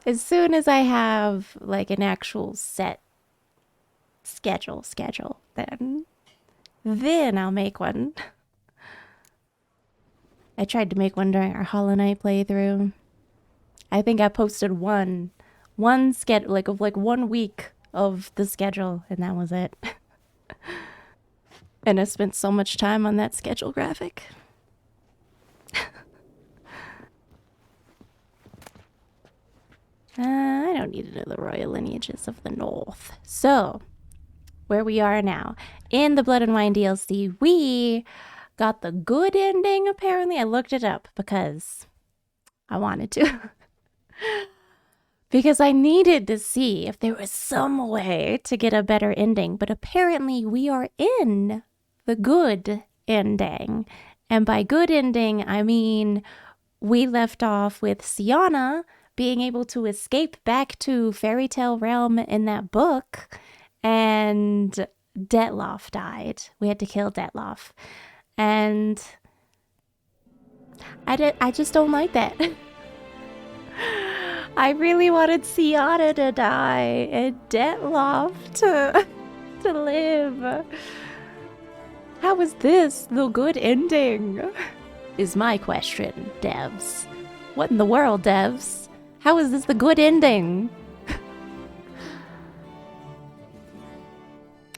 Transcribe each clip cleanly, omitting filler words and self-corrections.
As soon as I have like an actual set schedule, then I'll make one. I tried to make one during our Hollow Knight playthrough. I think I posted one schedule like of like 1 week of the schedule, and that was it. And I spent so much time on that schedule graphic. I don't need to know the royal lineages of the North. So, where we are now. In the Blood and Wine DLC, we got the good ending, apparently. I looked it up because I wanted to. Because I needed to see if there was some way to get a better ending. But apparently we are in the good ending. And by good ending, I mean we left off with Sienna being able to escape back to Fairy Tale Realm in that book, and Detloff died. We had to kill Detloff. And I just don't like that. I really wanted Sienna to die and Detloff to live. How is this the good ending? Is my question, devs. What in the world, devs? How is this the good ending?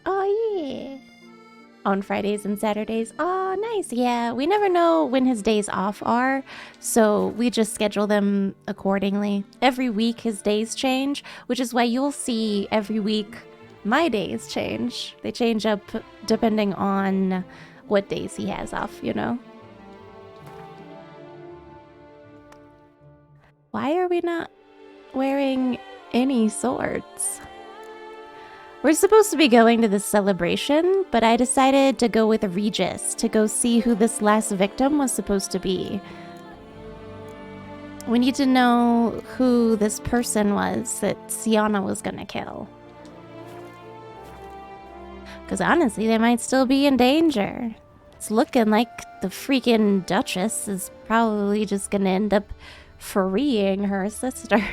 Oh, yeah. On Fridays and Saturdays. Oh, nice. Yeah, we never know when his days off are, so we just schedule them accordingly. Every week his days change, which is why you'll see every week my days change. They change up depending on what days he has off, you know? Why are we not wearing any swords? We're supposed to be going to this celebration, but I decided to go with Regis to go see who this last victim was supposed to be. We need to know who this person was that Sienna was gonna kill. Because honestly, they might still be in danger. It's looking like the freaking Duchess is probably just gonna end up freeing her sister.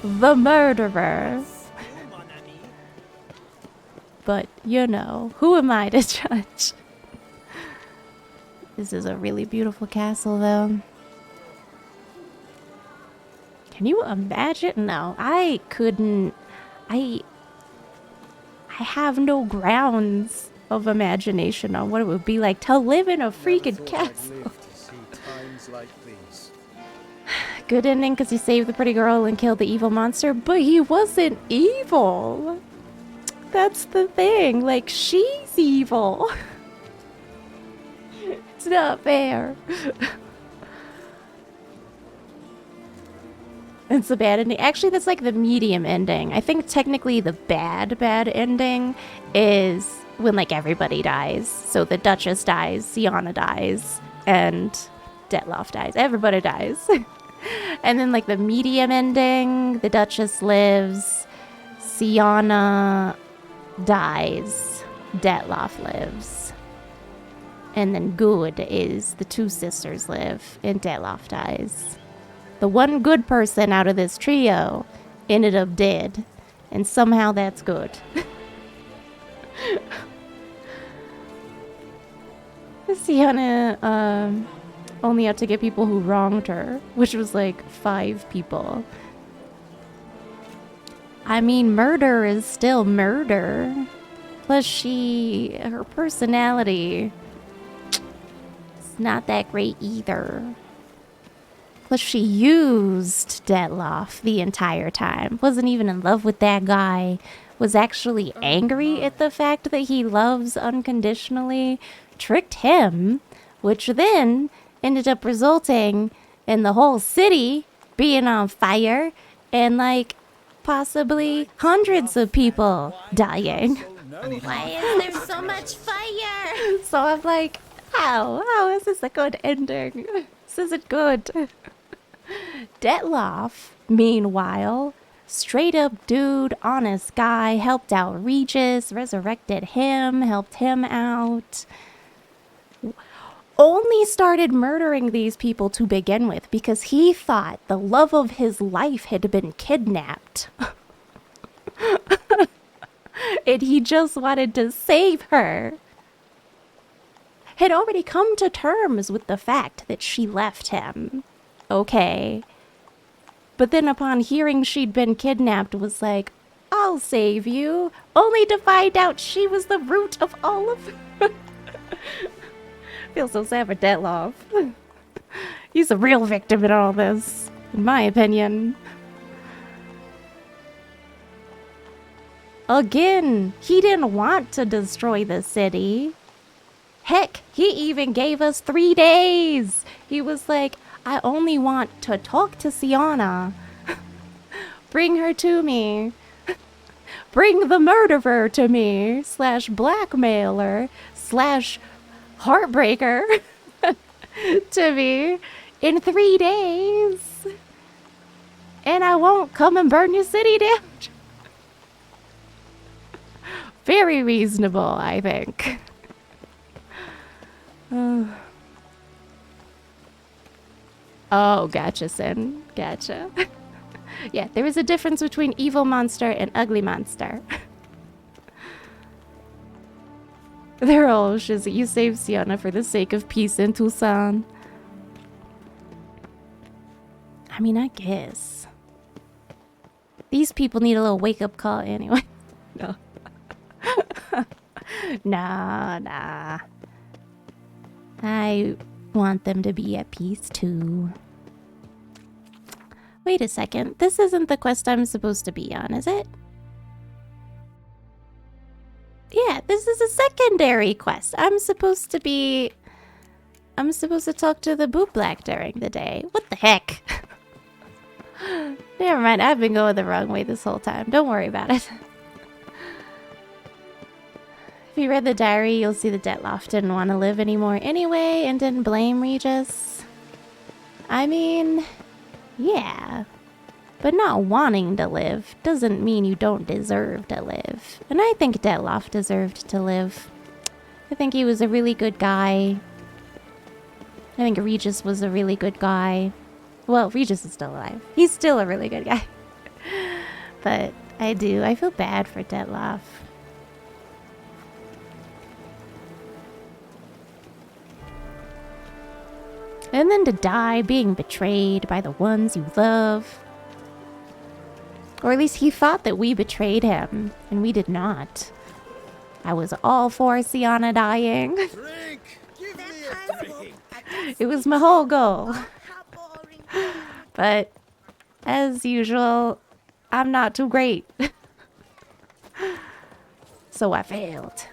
The murderer. But, you know, who am I to judge? This is a really beautiful castle, though. Can you imagine? No, I couldn't. I have no grounds of imagination on what it would be like to live in a freaking castle. Good ending because he saved the pretty girl and killed the evil monster, but he wasn't evil. That's the thing. Like, she's evil. It's not fair. It's a bad ending. Actually, that's like the medium ending. I think technically the bad ending is when like everybody dies. So the Duchess dies, Sienna dies, and Detloff dies. Everybody dies. And then like the medium ending, the Duchess lives, Sienna dies, Detloff lives. And then good is the two sisters live and Detloff dies. The one good person out of this trio ended up dead, and somehow that's good. Sienna only out to get people who wronged her, which was like 5 people. I mean, murder is still murder. Plus her personality is not that great either. Plus she used Detloff the entire time. Wasn't even in love with that guy. Was actually angry at the fact that he loves unconditionally. Tricked him, which then ended up resulting in the whole city being on fire and like possibly hundreds of people dying. Why is there so much fire? So I'm like, how is this a good ending? This isn't good. Detloff, meanwhile, straight up dude, honest guy, helped out Regis, resurrected him, helped him out. only started murdering these people to begin with because he thought the love of his life had been kidnapped. And he just wanted to save her. Had already come to terms with the fact that she left him. Okay. But then upon hearing she'd been kidnapped was like, I'll save you, only to find out she was the root of all of it. Feel so sad for Detloff. He's a real victim in all this, in my opinion. Again, he didn't want to destroy the city. Heck, he even gave us 3 days. He was like, I only want to talk to Sienna. Bring her to me. Bring the murderer to me. / blackmailer / heartbreaker to me in 3 days. And I won't come and burn your city down. Very reasonable, I think. Oh, gotcha, Sin. Gotcha. Yeah, there is a difference between evil monster and ugly monster. They're all shizzy. You saved Sienna for the sake of peace in Tucson. I mean, I guess. These people need a little wake-up call anyway. No. Nah. I want them to be at peace too. Wait a second. This isn't the quest I'm supposed to be on, is it? Yeah, this is a secondary quest. I'm supposed to talk to the Boot Black during the day. What the heck? Never mind, I've been going the wrong way this whole time. Don't worry about it. If you read the diary, you'll see that Detloff didn't want to live anymore anyway and didn't blame Regis. I mean, yeah. But not wanting to live doesn't mean you don't deserve to live. And I think Detloff deserved to live. I think he was a really good guy. I think Regis was a really good guy. Well, Regis is still alive. He's still a really good guy. But I feel bad for Detloff. And then to die being betrayed by the ones you love. Or at least he thought that we betrayed him, and we did not. I was all for Sienna dying. Drink! Give me a drink! It was my whole goal. But, as usual, I'm not too great. So I failed.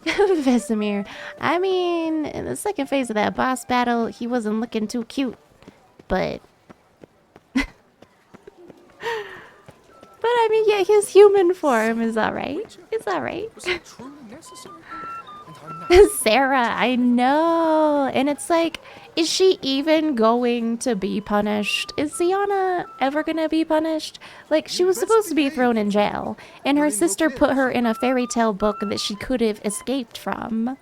Vesemir. I mean, in the second phase of that boss battle, he wasn't looking too cute. But... But I mean, yeah, his human form is alright. It's alright. Sarah, I know. And it's like, is she even going to be punished? Is Sienna ever gonna be punished? Like, she was supposed to be thrown in jail, and her sister put her in a fairy tale book that she could have escaped from.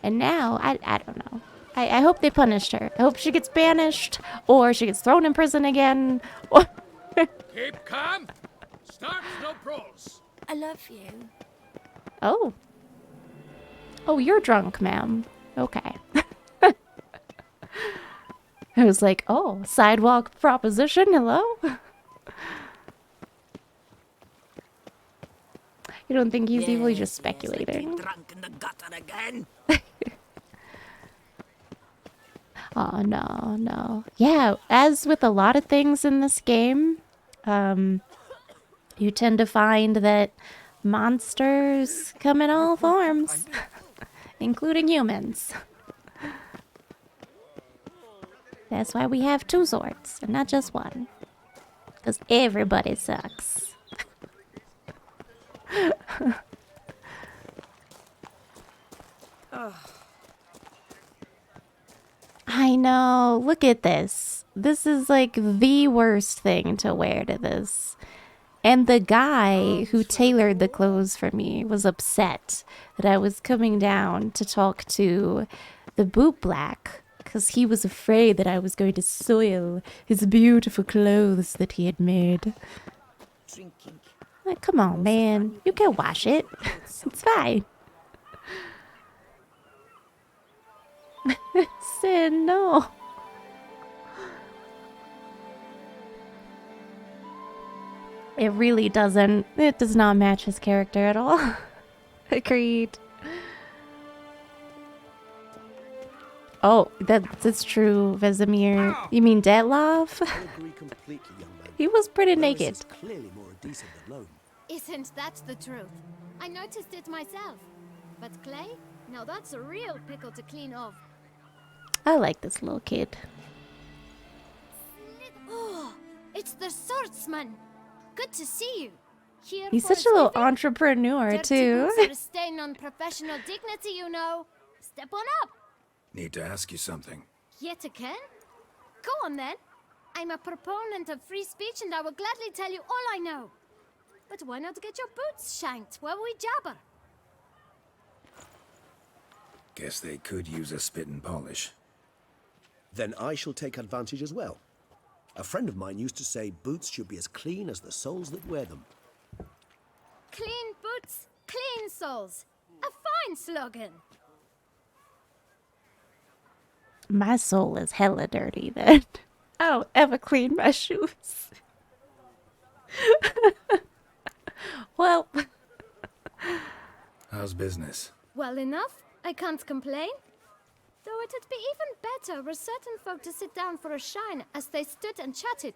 And now, I don't know. I hope they punished her. I hope she gets banished, or she gets thrown in prison again. Or Keep calm! Start no pros! I love you. Oh. Oh, you're drunk, ma'am. Okay. I was like, oh, sidewalk proposition, hello? You don't think he's evil, he's just speculating. Drunk in the gutter again. Oh, no. Yeah, as with a lot of things in this game, you tend to find that monsters come in all forms, including humans. That's why we have 2 swords, and not just one. Because everybody sucks. I know. Look at this. This is like the worst thing to wear to this. And the guy who tailored the clothes for me was upset that I was coming down to talk to the boot black because he was afraid that I was going to soil his beautiful clothes that he had made. Drinking. Like, come on, man. You can wash it. It's fine. Sin, no. It really doesn't. It does not match his character at all. Agreed. Oh, that's true, Vesemir. You mean Detlov? I agree completely, young man. He was pretty Lois naked. is clearly more decent than Lone. Isn't that the truth? I noticed it myself. But Clay? Now that's a real pickle to clean off. I like this little kid. Oh, it's the swordsman. Good to see you. Here He's for such a little living? entrepreneur, Dirty too. boots are a stain on professional dignity, you know. Step on up. Need to ask you something. Yet again? Go on then. I'm a proponent of free speech and I will gladly tell you all I know. But why not get your boots shanked while we jabber? Guess they could use a spit and polish. Then I shall take advantage as well. A friend of mine used to say boots should be as clean as the soles that wear them. Clean boots, clean soles. A fine slogan. My soul is hella dirty then. I don't ever clean my shoes. Well, How's business? Well enough, I can't complain. Though it'd be even better were certain folk to sit down for a shine as they stood and chatted.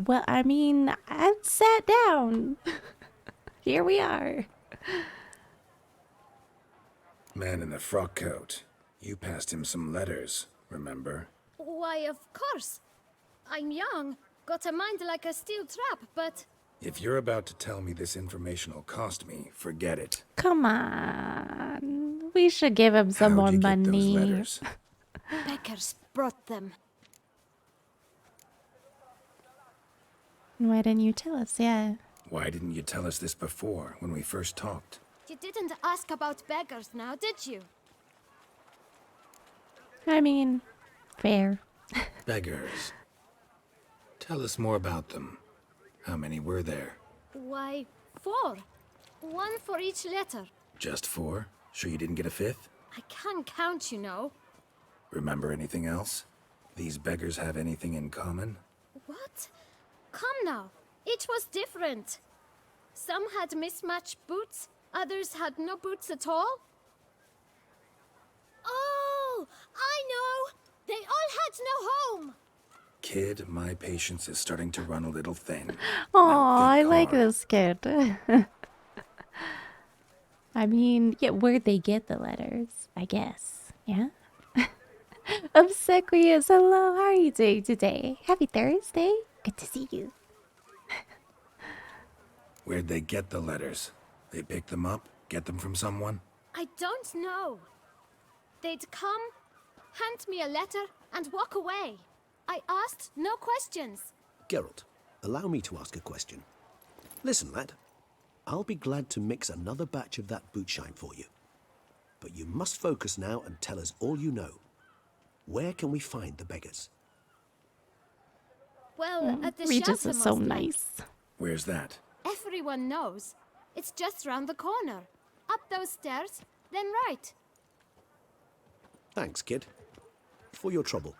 well, I mean, I sat down. Here we are. Man in the frock coat. You passed him some letters, remember? Why, of course. I'm young, got a mind like a steel trap, but If you're about to tell me this information will cost me, forget it. Come on. We should give him some How'd more you get those money. letters? beggars brought them. Why didn't you tell us? Yeah. Why didn't you tell us this before, when we first talked? You didn't ask about beggars now, did you? I mean, fair. Beggars. Tell us more about them. How many were there? Why, 4. 1 for each letter. Just 4? Sure you didn't get a 5th? I can't count, you know. Remember anything else? These beggars have anything in common? What? Come now. Each was different. Some had mismatched boots, others had no boots at all. Oh, I know! They all had no home! Kid, my patience is starting to run a little thin. Oh, Now I think like hard. this kid. I mean, yeah, where'd they get the letters? I guess. Yeah? Obsequious, hello, how are you doing today? Happy Thursday? Good to see you. Where'd they get the letters? They picked them up? Get them from someone? I don't know. They'd come, hand me a letter, and walk away. I asked no questions. Geralt, allow me to ask a question. Listen, lad. I'll be glad to mix another batch of that boot shine for you. But you must focus now and tell us all you know. Where can we find the beggars? Well, at the Regis shelter, is so most like. nice. Where's that? Everyone knows. It's just round the corner. Up those stairs, then right. Thanks, kid. For your trouble.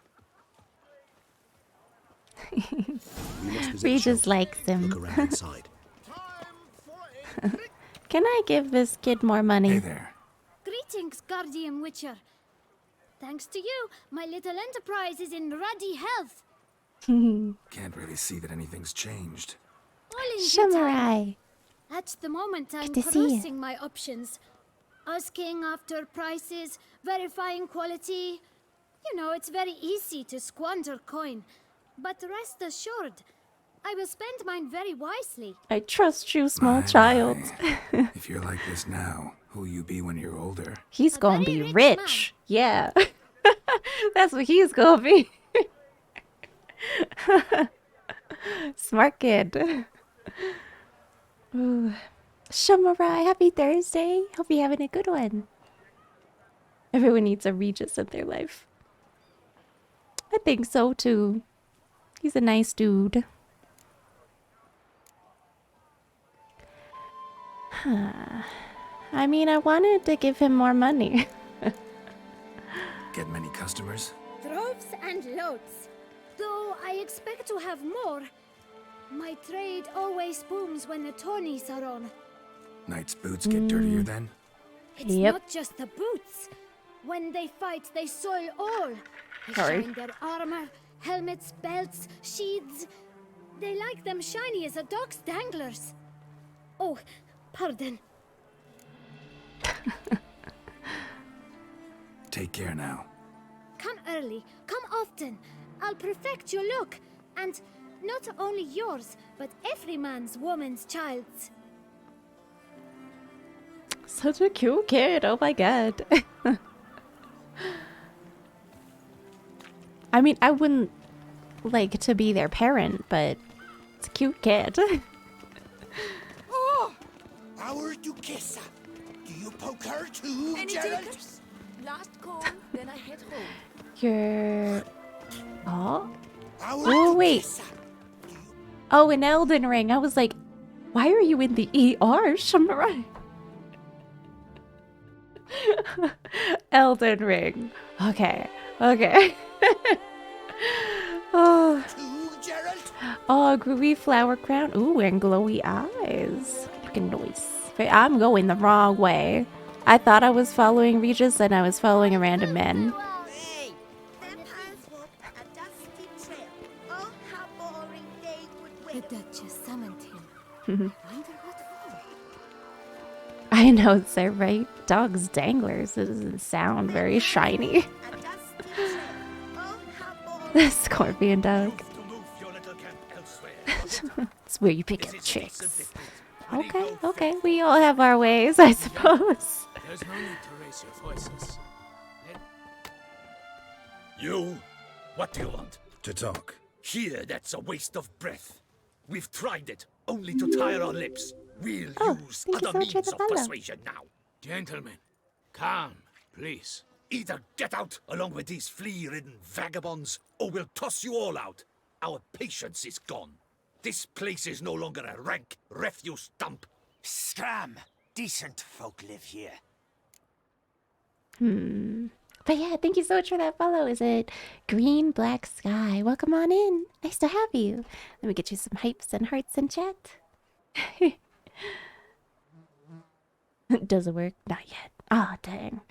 We must visit the Regis shelter. likes him. Look around inside. Can I give this kid more money? Hey there. Greetings, Guardian Witcher. Thanks to you, my little enterprise is in ruddy health. Can't really see that anything's changed. All in due time. Samurai. At the moment, I'm Good to see you. perusing my options. Asking after prices, verifying quality. You know, it's very easy to squander coin. But rest assured, I will spend mine very wisely. I trust you, small My, child. my. If you're like this now, who'll you be when you're older? He's A gonna very be rich rich. Yeah. That's what he's gonna be. Smart kid. Ooh. Shamarai, happy Thursday. Hope you're having a good one. Everyone needs a Regis in their life. I think so too. He's a nice dude. I mean, I wanted to give him more money. Get many customers? Droves and loads. Though I expect to have more. My trade always booms when the tourneys are on. Knights' boots get dirtier then? It's Yep. not just the boots. When they fight, they soil all. They Sorry. shine their armor, helmets, belts, sheaths. They like them shiny as a dog's danglers. Oh, pardon. Take care now. Come early, come often. I'll perfect your look. And not only yours, but every man's woman's child's. Such a cute kid. Oh my god. I mean, I wouldn't like to be their parent, but it's a cute kid. Oh, our Duchessa. Do you poke her too, Any Gerald? takers? Last call, then I head home. You're... Oh? Our Oh, wait. Duchessa. Oh, in Elden Ring. I was like, why are you in the ER, Shamarai? Elden Ring. Okay. Okay. Oh. Too, Gerald? Oh, groovy flower crown. Ooh, and glowy eyes. Fucking noise. I'm going the wrong way. I thought I was following Regis and I was following a random man. Hey, vampires walk a dusty trail. Oh, how boring they would The wait. Duchess summoned him. Wonder what for? I know, sir, right? Dog's danglers. It doesn't sound very shiny. A dusty trail. Oh, how boring. The scorpion dog. To move your little camp elsewhere. It's where you pick up This is chicks. different. Okay, okay. We all have our ways, I suppose. There's no need to raise your voices. You? What do you want? To talk. Here, that's a waste of breath. We've tried it, only to tire our lips. We'll Oh, use thank you other so much for means the of follow. persuasion now. Gentlemen, calm, please. Either get out along with these flea-ridden vagabonds, or we'll toss you all out. Our patience is gone. This place is no longer a rank refuse dump. Scram! Decent folk live here. But yeah, thank you so much for that follow. Is it Green Black Sky? Welcome on in. Nice to have you. Let me get you some hypes and hearts in chat. Does it work? Not yet. Ah, dang.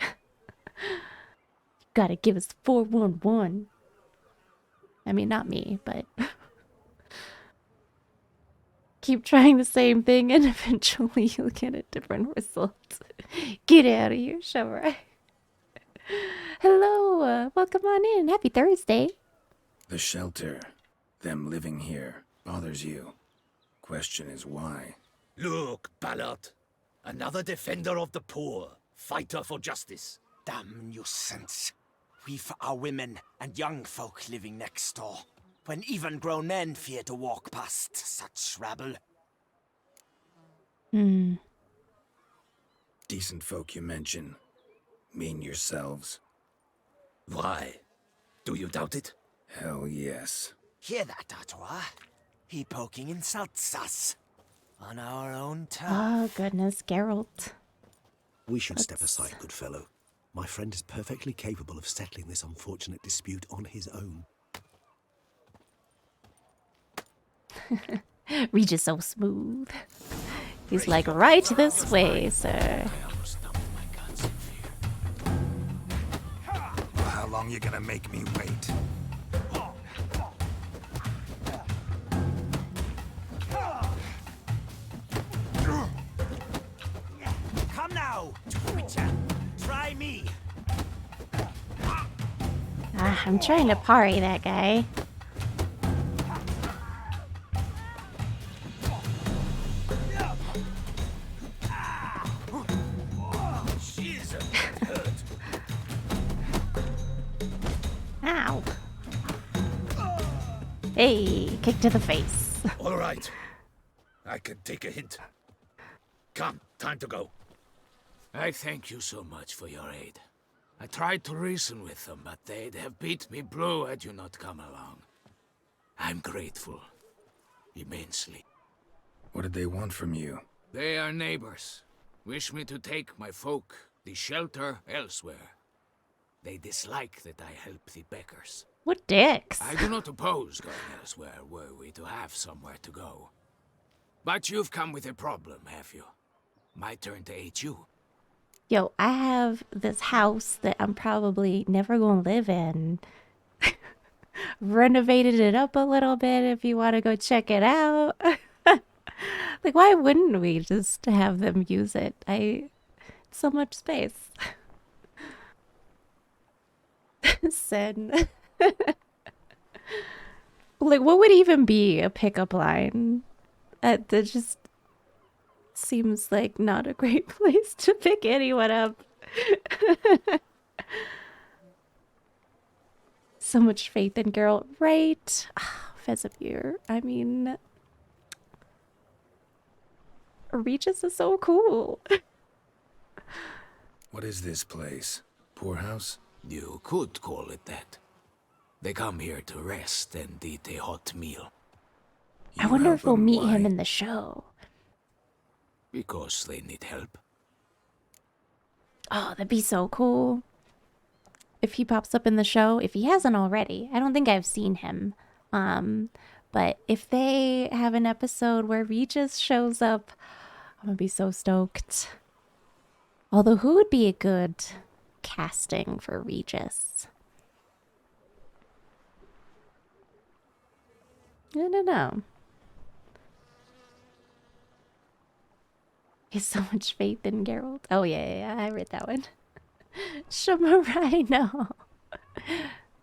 Gotta give us 411. I mean, not me, but keep trying the same thing and eventually you'll get a different result. Get out of here, Shamarai. Hello, welcome on in. Happy Thursday. The shelter, them living here, bothers you. Question is why? Look, Ballard. Another defender of the poor. Fighter for justice. Damn nuisance. We've our women and young folk living next door, when even grown men fear to walk past such rabble. Decent folk you mention. Mean yourselves? Why? Do you doubt it? Hell yes. Hear that, Artois? He poking insults us. On our own turf. Oh, goodness, Geralt. We should step aside, good fellow. My friend is perfectly capable of settling this unfortunate dispute on his own. Regis so smooth. He's like, right this way, sir. How long you gonna make me wait? Come now, Twitcher. Try me. Ah, I'm trying to parry that guy. Jesus, hurt. Ow. Hey, kick to the face. All right. I can take a hint. Come, time to go. I thank you so much for your aid. I tried to reason with them, but they'd have beat me blue had you not come along. I'm grateful. Immensely. What did they want from you? They are neighbors. Wish me to take my folk, the shelter, elsewhere. They dislike that I help the beggars. What dicks? I do not oppose going elsewhere, were we to have somewhere to go. But you've come with a problem, have you? My turn to aid you. Yo, I have this house that I'm probably never gonna live in. Renovated it up a little bit if you want to go check it out. Like, why wouldn't we just have them use it? So much space. Sin. Like, what would even be a pickup line? That just seems like not a great place to pick anyone up. So much faith in Geralt, right? Vesemir, I mean, Regis is so cool. What is this place? Poorhouse? You could call it that. They come here to rest and eat a hot meal. I wonder if we'll them, meet him why? in the show. Because they need help. Oh, that'd be so cool. If he pops up in the show, if he hasn't already. I don't think I've seen him. But if they have an episode where Regis shows up, I'm gonna be so stoked. Although, who would be a good casting for Regis? I don't know. He has so much faith in Geralt. Oh, yeah, I read that one. Shamarai, no.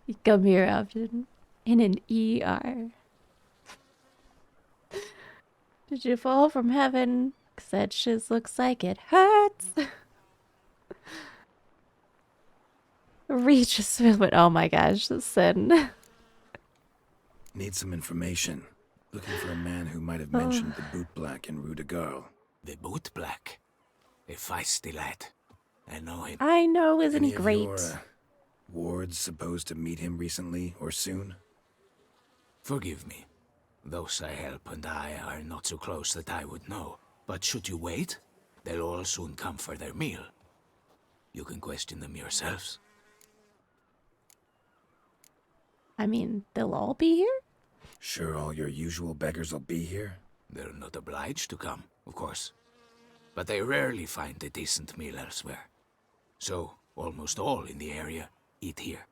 You come here often in an ER. Did you fall from heaven? 'Cause that shiz looks like it hurts. Regis Philbin. Oh my gosh, the sin. Need some information. Looking for a man who might have mentioned the boot black in Rue de Garl. The boot black. A feisty lad. I know him. I know, isn't Any he of great? your wards supposed to meet him recently or soon? Forgive me. Those I help and I are not so close that I would know. But should you wait, they'll all soon come for their meal. You can question them yourselves. I mean, they'll all be here? Sure all your usual beggars will be here? They're not obliged to come, of course. But they rarely find a decent meal elsewhere. So, almost all in the area eat here.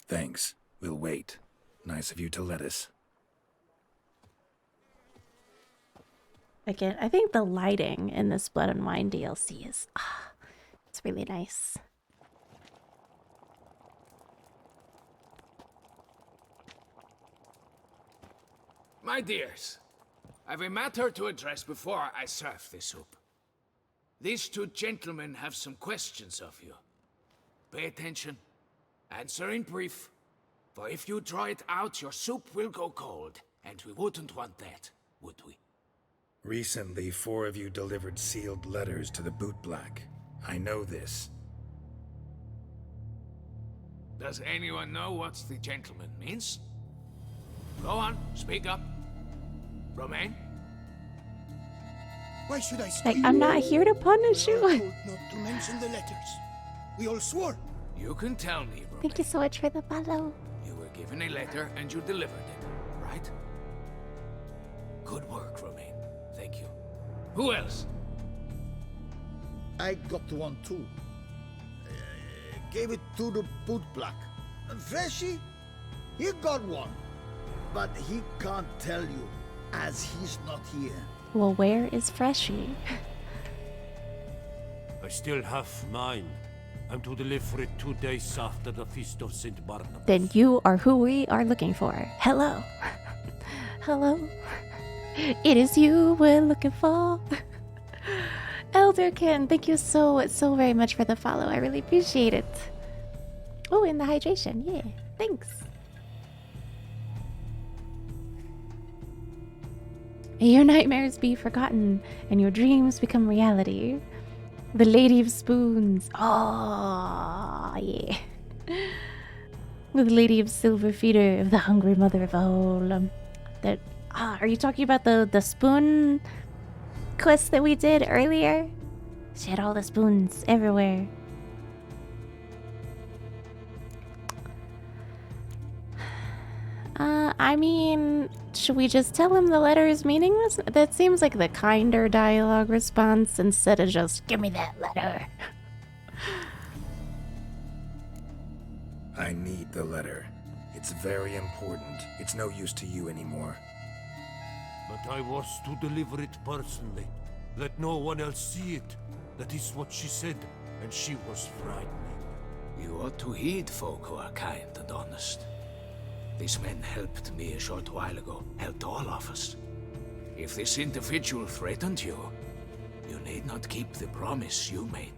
Thanks. We'll wait. Nice of you to let us. Again, I think the lighting in this Blood and Wine DLC is... it's really nice. My dears, I've a matter to address before I serve the soup. These two gentlemen have some questions of you. Pay attention. Answer in brief. For if you draw it out, your soup will go cold. And we wouldn't want that, would we? Recently, 4 of you delivered sealed letters to the boot black. I know this. Does anyone know what the gentleman means? Go on, speak up. Romain? Why should I Like, I'm not here to punish you. Not to mention the letters. We all swore. You can tell me, Romain. Thank you so much for the follow. You were given a letter and you delivered it, right? Good work, Romain. Thank you. Who else? I got one too. Gave it to the boot black. And Freshy, he got one. But he can't tell you, as he's not here. Well, where is Freshie? I still have mine. I'm to deliver it 2 days after the Feast of St. Barnabas. Then you are who we are looking for. Hello. Hello. It is you we're looking for. Elderkin, thank you so very much for the follow. I really appreciate it. Oh, and the hydration. Yeah, thanks. May your nightmares be forgotten and your dreams become reality. The Lady of Spoons. Oh, yeah. The Lady of Silver Feeder, the hungry mother of all. Are you talking about the spoon quest that we did earlier? She had all the spoons everywhere. I mean, should we just tell him the letter is meaningless? That seems like the kinder dialogue response instead of just, give me that letter. I need the letter. It's very important. It's no use to you anymore. But I was to deliver it personally. Let no one else see it. That is what she said, and she was frightening. You ought to heed folk who are kind and honest. These men helped me a short while ago, helped all of us. If this individual threatened you, you need not keep the promise you made.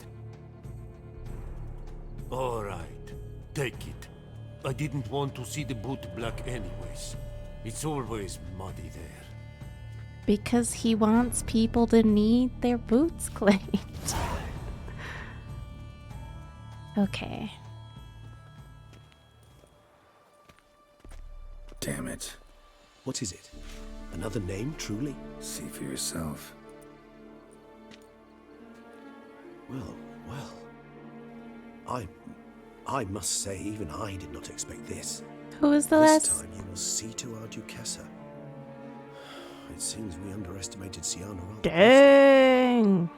All right, take it. I didn't want to see the boot black anyways. It's always muddy there. Because he wants people to need their boots cleaned. Okay. Damn it. What is it? Another name, truly? See for yourself. Well. I must say, even I did not expect this. Who was the this last? This time you will see to our Duchessa. It seems we underestimated Sienna rather. Dang!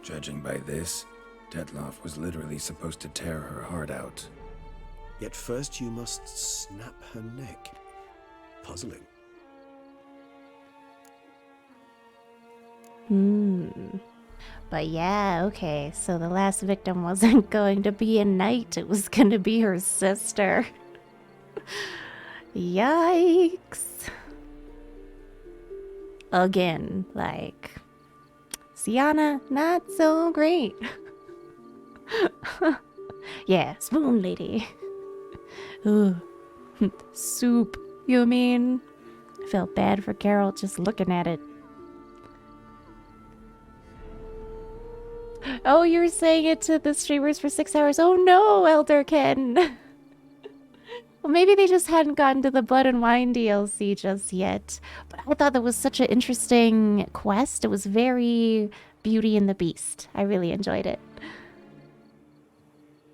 Judging by this, Detloff was literally supposed to tear her heart out. Yet first you must snap her neck. Puzzling. But yeah, okay, so the last victim wasn't going to be a knight, it was going to be her sister. Yikes. Again, like, Sienna, not so great. Yeah, spoon lady. Ooh. Soup, you mean? I felt bad for Carol just looking at it. Oh, you're saying it to the streamers for 6 hours. Oh no, Elder Ken. Well, maybe they just hadn't gotten to the Blood and Wine DLC just yet. But I thought that was such an interesting quest. It was very Beauty and the Beast. I really enjoyed it.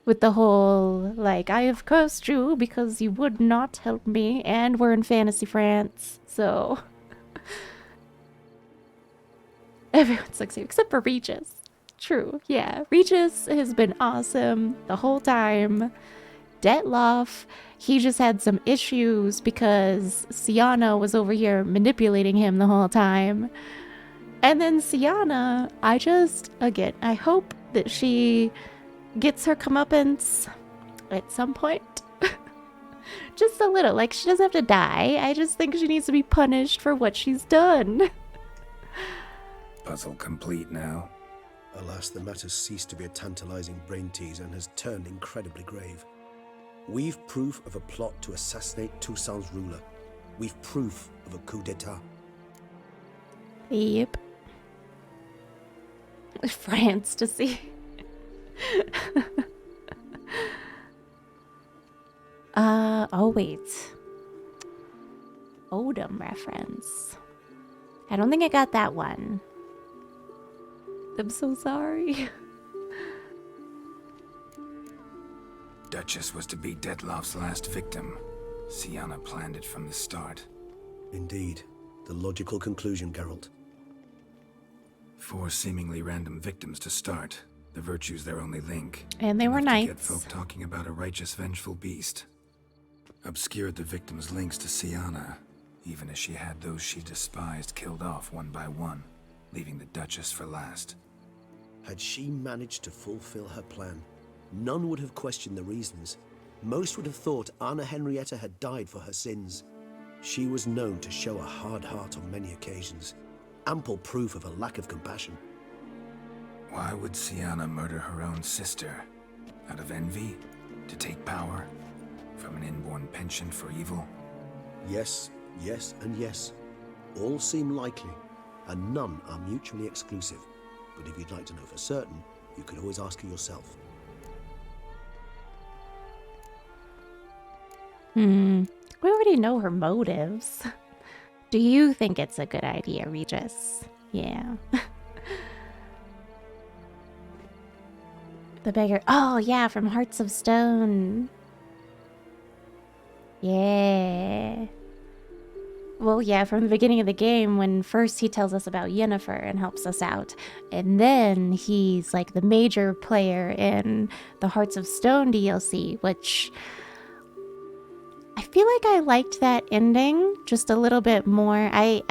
With the whole, like, I have cursed you because you would not help me, and we're in Fantasy France, so... Everyone's like, except for Regis. True, yeah. Regis has been awesome the whole time. Detloff, he just had some issues because Sienna was over here manipulating him the whole time. And then Sienna, again, I hope that she gets her comeuppance at some point. Just a little, like, she doesn't have to die. I just think she needs to be punished for what she's done. Puzzle complete now. Alas, the matter ceased to be a tantalizing brain tease and has turned incredibly grave. We've proof of a plot to assassinate Toussaint's ruler. We've proof of a coup d'etat. Yep. France to see. Oh wait. Odom reference. I don't think I got that one. I'm so sorry. Duchess was to be Detloff's last victim. Sienna planned it from the start. Indeed. The logical conclusion, Geralt. 4 seemingly random victims to start. The virtue's their only link. And they were Enough to get knights. folk talking about a righteous, vengeful beast. Obscured the victims' links to Sienna, even as she had those she despised killed off one by one, leaving the Duchess for last. Had she managed to fulfill her plan, none would have questioned the reasons. Most would have thought Anna Henrietta had died for her sins. She was known to show a hard heart on many occasions. Ample proof of a lack of compassion. Why would Sienna murder her own sister? Out of envy? To take power? From an inborn penchant for evil? Yes, yes, and yes. All seem likely, and none are mutually exclusive. But if you'd like to know for certain, you could always ask her yourself. We already know her motives. Do you think it's a good idea, Regis? Yeah. The beggar. Oh, yeah, from Hearts of Stone. Yeah. Well, yeah, from the beginning of the game, when first he tells us about Yennefer and helps us out. And then he's like the major player in the Hearts of Stone DLC, which I feel like I liked that ending just a little bit more. I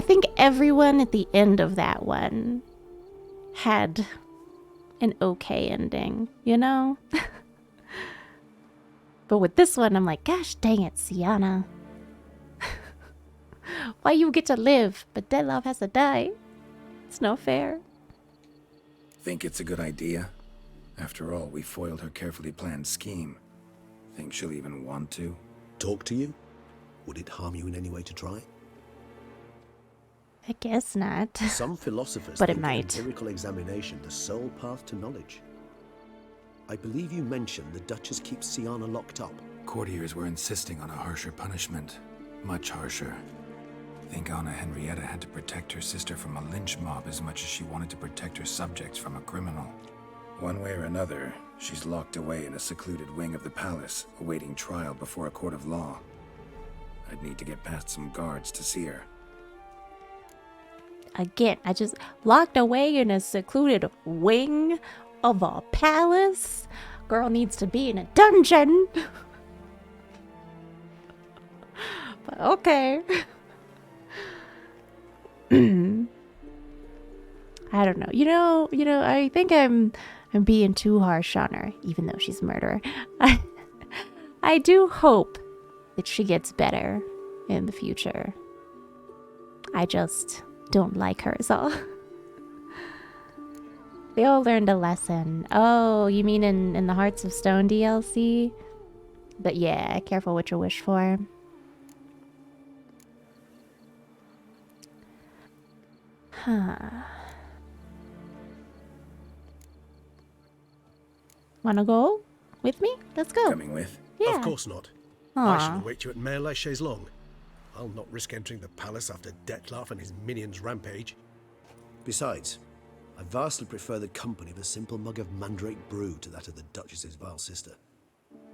think everyone at the end of that one had an okay ending, you know? But with this one, I'm like, gosh dang it, Sienna. Why you get to live, but Deadlove has to die? It's not fair. Think it's a good idea? After all, we foiled her carefully planned scheme. Think she'll even want to? Talk to you? Would it harm you in any way to try? I guess not. Some philosophers But it think might. empirical examination the sole path to knowledge. I believe you mentioned the Duchess keeps Sienna locked up. Courtiers were insisting on a harsher punishment. Much harsher. Think Anna Henrietta had to protect her sister from a lynch mob as much as she wanted to protect her subjects from a criminal. One way or another, she's locked away in a secluded wing of the palace, awaiting trial before a court of law. I'd need to get past some guards to see her. Again, I just locked away in a secluded wing of a palace. Girl needs to be in a dungeon. But okay. I don't know. You know, I think I'm being too harsh on her, even though she's a murderer. I do hope that she gets better in the future. I just don't like her is all. They all learned a lesson. Oh, you mean in the Hearts of Stone DLC? But yeah, careful what you wish for. Huh. Wanna go with me? Let's go. Coming with? Yeah. Of course not. Aw. I shall await you at Mare la Chaise Longue. I'll not risk entering the palace after Dettlaff and his minions rampage. Besides, I vastly prefer the company of a simple mug of mandrake brew to that of the Duchess's vile sister.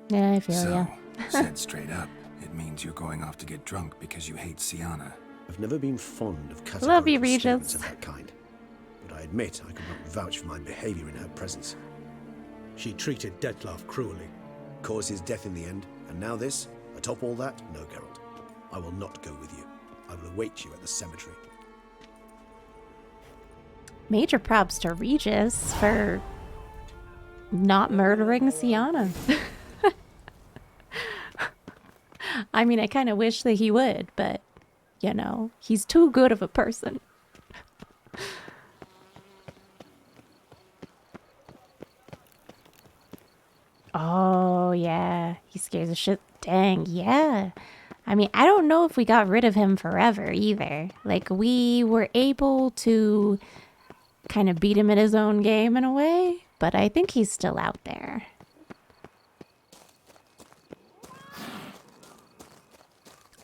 Yeah, I feel So, ya. said straight up, it means you're going off to get drunk because you hate Sienna. I've never been fond of Love you, categorical Regis. statements of that kind, but I admit I could not vouch for my behavior in her presence. She treated Dettlaff cruelly, caused his death in the end, and now this? Atop all that? No, Geralt. I will not go with you. I will await you at the cemetery. Major props to Regis for not murdering Sienna. I mean, I kind of wish that he would, but, you know, he's too good of a person. Oh, yeah. He scares the shit. Dang, yeah. I mean, I don't know if we got rid of him forever either. Like, we were able to kind of beat him in his own game in a way, but I think he's still out there.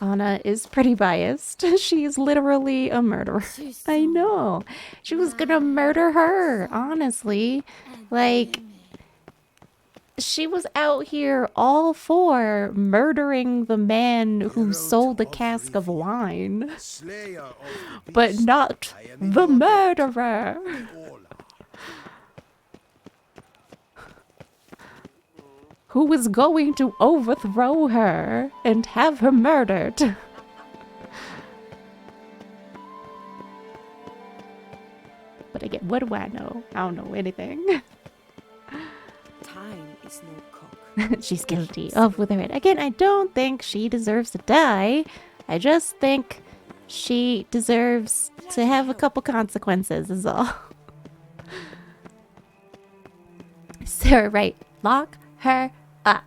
Anna is pretty biased. She's literally a murderer. I know. She was gonna murder her, honestly. Like, she was out here all for murdering the man who sold the cask of wine, but not the murderer. Who was going to overthrow her and have her murdered. But again, what do I know? I don't know anything. Time is no cock. She's guilty of with her head. Again, I don't think she deserves to die. I just think she deserves to have a couple consequences is all. Sarah, right. Lock her up.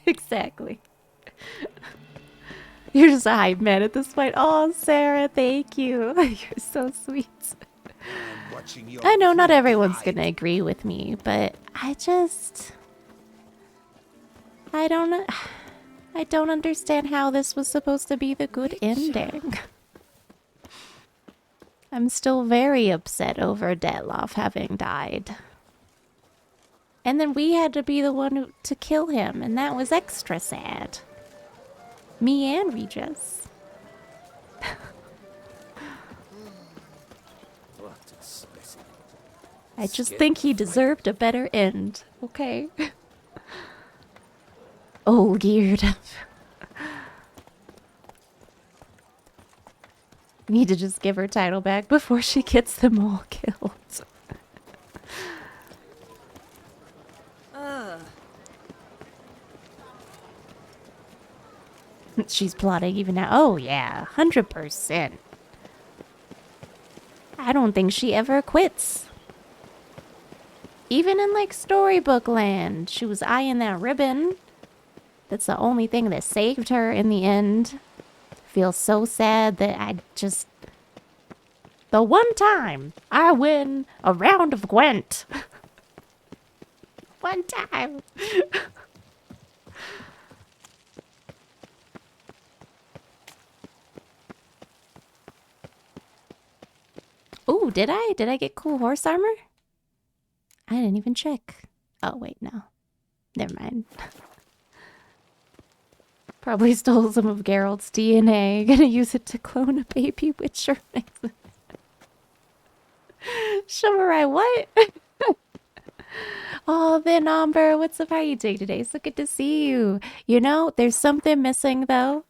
Exactly. You're just a hype man at this point. Oh, Sarah, thank you. You're so sweet. I know not everyone's gonna agree with me, but I don't understand how this was supposed to be the good ending. I'm still very upset over Detloff having died. And then we had to be the one to kill him, and that was extra sad. Me and Regis. I just think he deserved a better end, okay? Oh, geared. Need to just give her title back before she gets them all killed. She's plotting even now. Oh, yeah, 100%. I don't think she ever quits. Even in, like, storybook land, she was eyeing that ribbon. That's the only thing that saved her in the end. Feel so sad that I just... The one time I win a round of Gwent. One time. Ooh, did I? Did I get cool horse armor? I didn't even check. Oh, wait, no. Never mind. Probably stole some of Geralt's DNA. Gonna use it to clone a baby witcher. Shomurai, what? Oh, then Amber, what's up? How are you doing today? So good to see you. You know, there's something missing, though.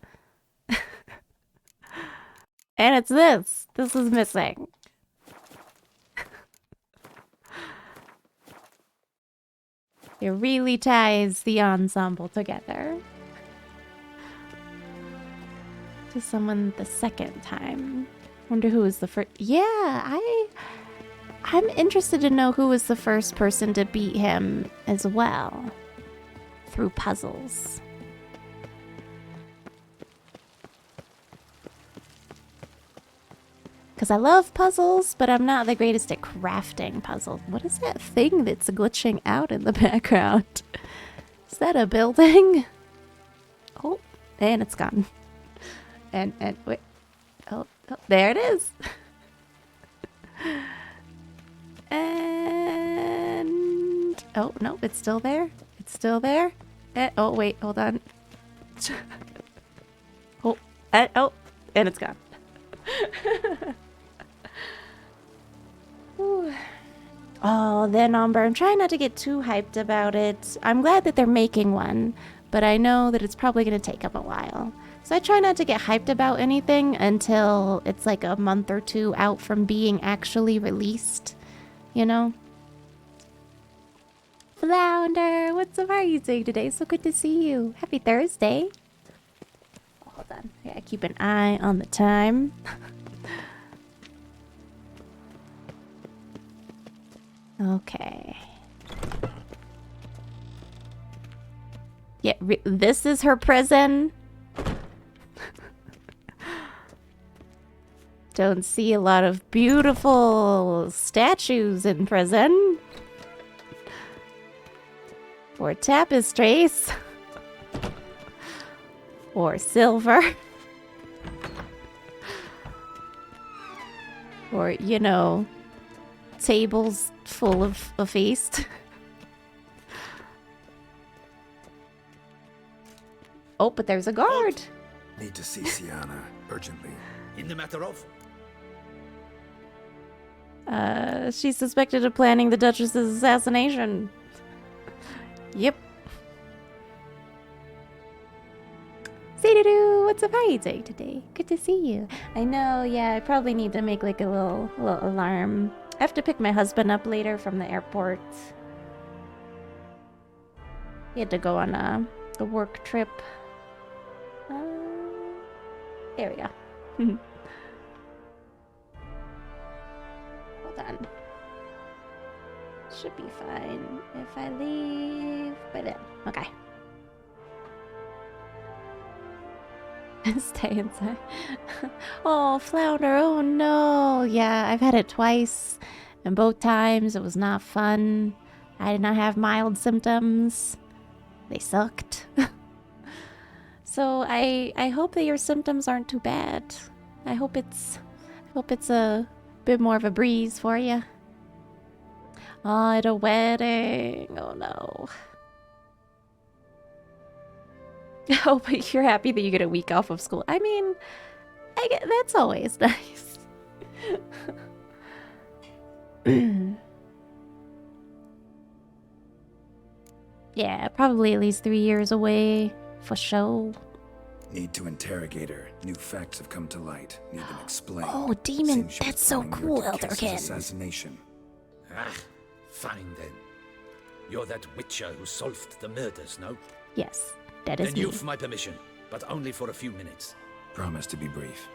And it's this. This is missing. It really ties the ensemble together. To someone the second time. Wonder who was the first. Yeah, I'm interested to know who was the first person to beat him as well. Through puzzles. Because I love puzzles, but I'm not the greatest at crafting puzzles. What is that thing that's glitching out in the background? Is that a building? Oh, and it's gone. And wait. Oh, there it is. And oh no, it's still there. It's still there. Oh wait, hold on. Oh, oh, and it's gone. Oh, then Umber, I'm trying not to get too hyped about it. I'm glad that they're making one, but I know that it's probably going to take them a while. So I try not to get hyped about anything until it's like a month or two out from being actually released, you know? Flounder, what's up? How are you doing today? So good to see you. Happy Thursday. Oh, hold on. Yeah, keep an eye on the time. Okay. Yeah, this is her prison. Don't see a lot of beautiful statues in prison. Or tapestries. Or silver. Or, you know, tables full of a feast. Oh, but there's a guard. Need to see Sienna urgently. In the matter of? She's suspected of planning the Duchess's assassination. Yep. See-doo-doo! What's up? How are you doing today? Good to see you. I know, yeah, I probably need to make like a little alarm. I have to pick my husband up later from the airport. He had to go on a work trip. There we go. Hold on. Should be fine if I leave by then. Okay. Stay inside. Oh, Flounder, oh no. Yeah, I've had it twice, and both times it was not fun. I did not have mild symptoms. They sucked. So I hope that your symptoms aren't too bad. I hope it's a bit more of a breeze for you. Oh, at a wedding. Oh no. Oh, but you're happy that you get a week off of school. I mean, that's always nice. Yeah, probably at least 3 years away, for sure. Need to interrogate her. New facts have come to light. Need them explained. Oh, demon, Seems she was that's so planning your cool, Duquesse's Elderkin. assassination. Ah, fine then. You're that witcher who solved the murders, no? Yes, that is Then me. you've my permission, but only for a few minutes. Promise to be brief.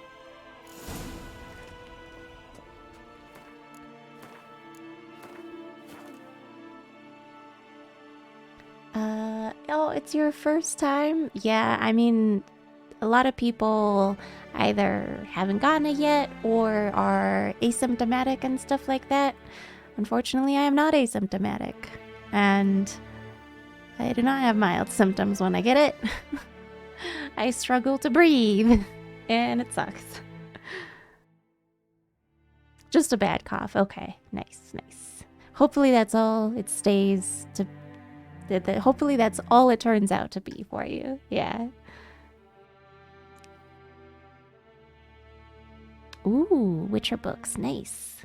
Oh, it's your first time? Yeah, I mean, a lot of people either haven't gotten it yet or are asymptomatic and stuff like that. Unfortunately, I am not asymptomatic, and I do not have mild symptoms when I get it. I struggle to breathe, and it sucks. Just a bad cough. Okay, nice, nice. Hopefully that's all it stays to... Hopefully that's all it turns out to be for you. Yeah. Ooh, Witcher books. Nice.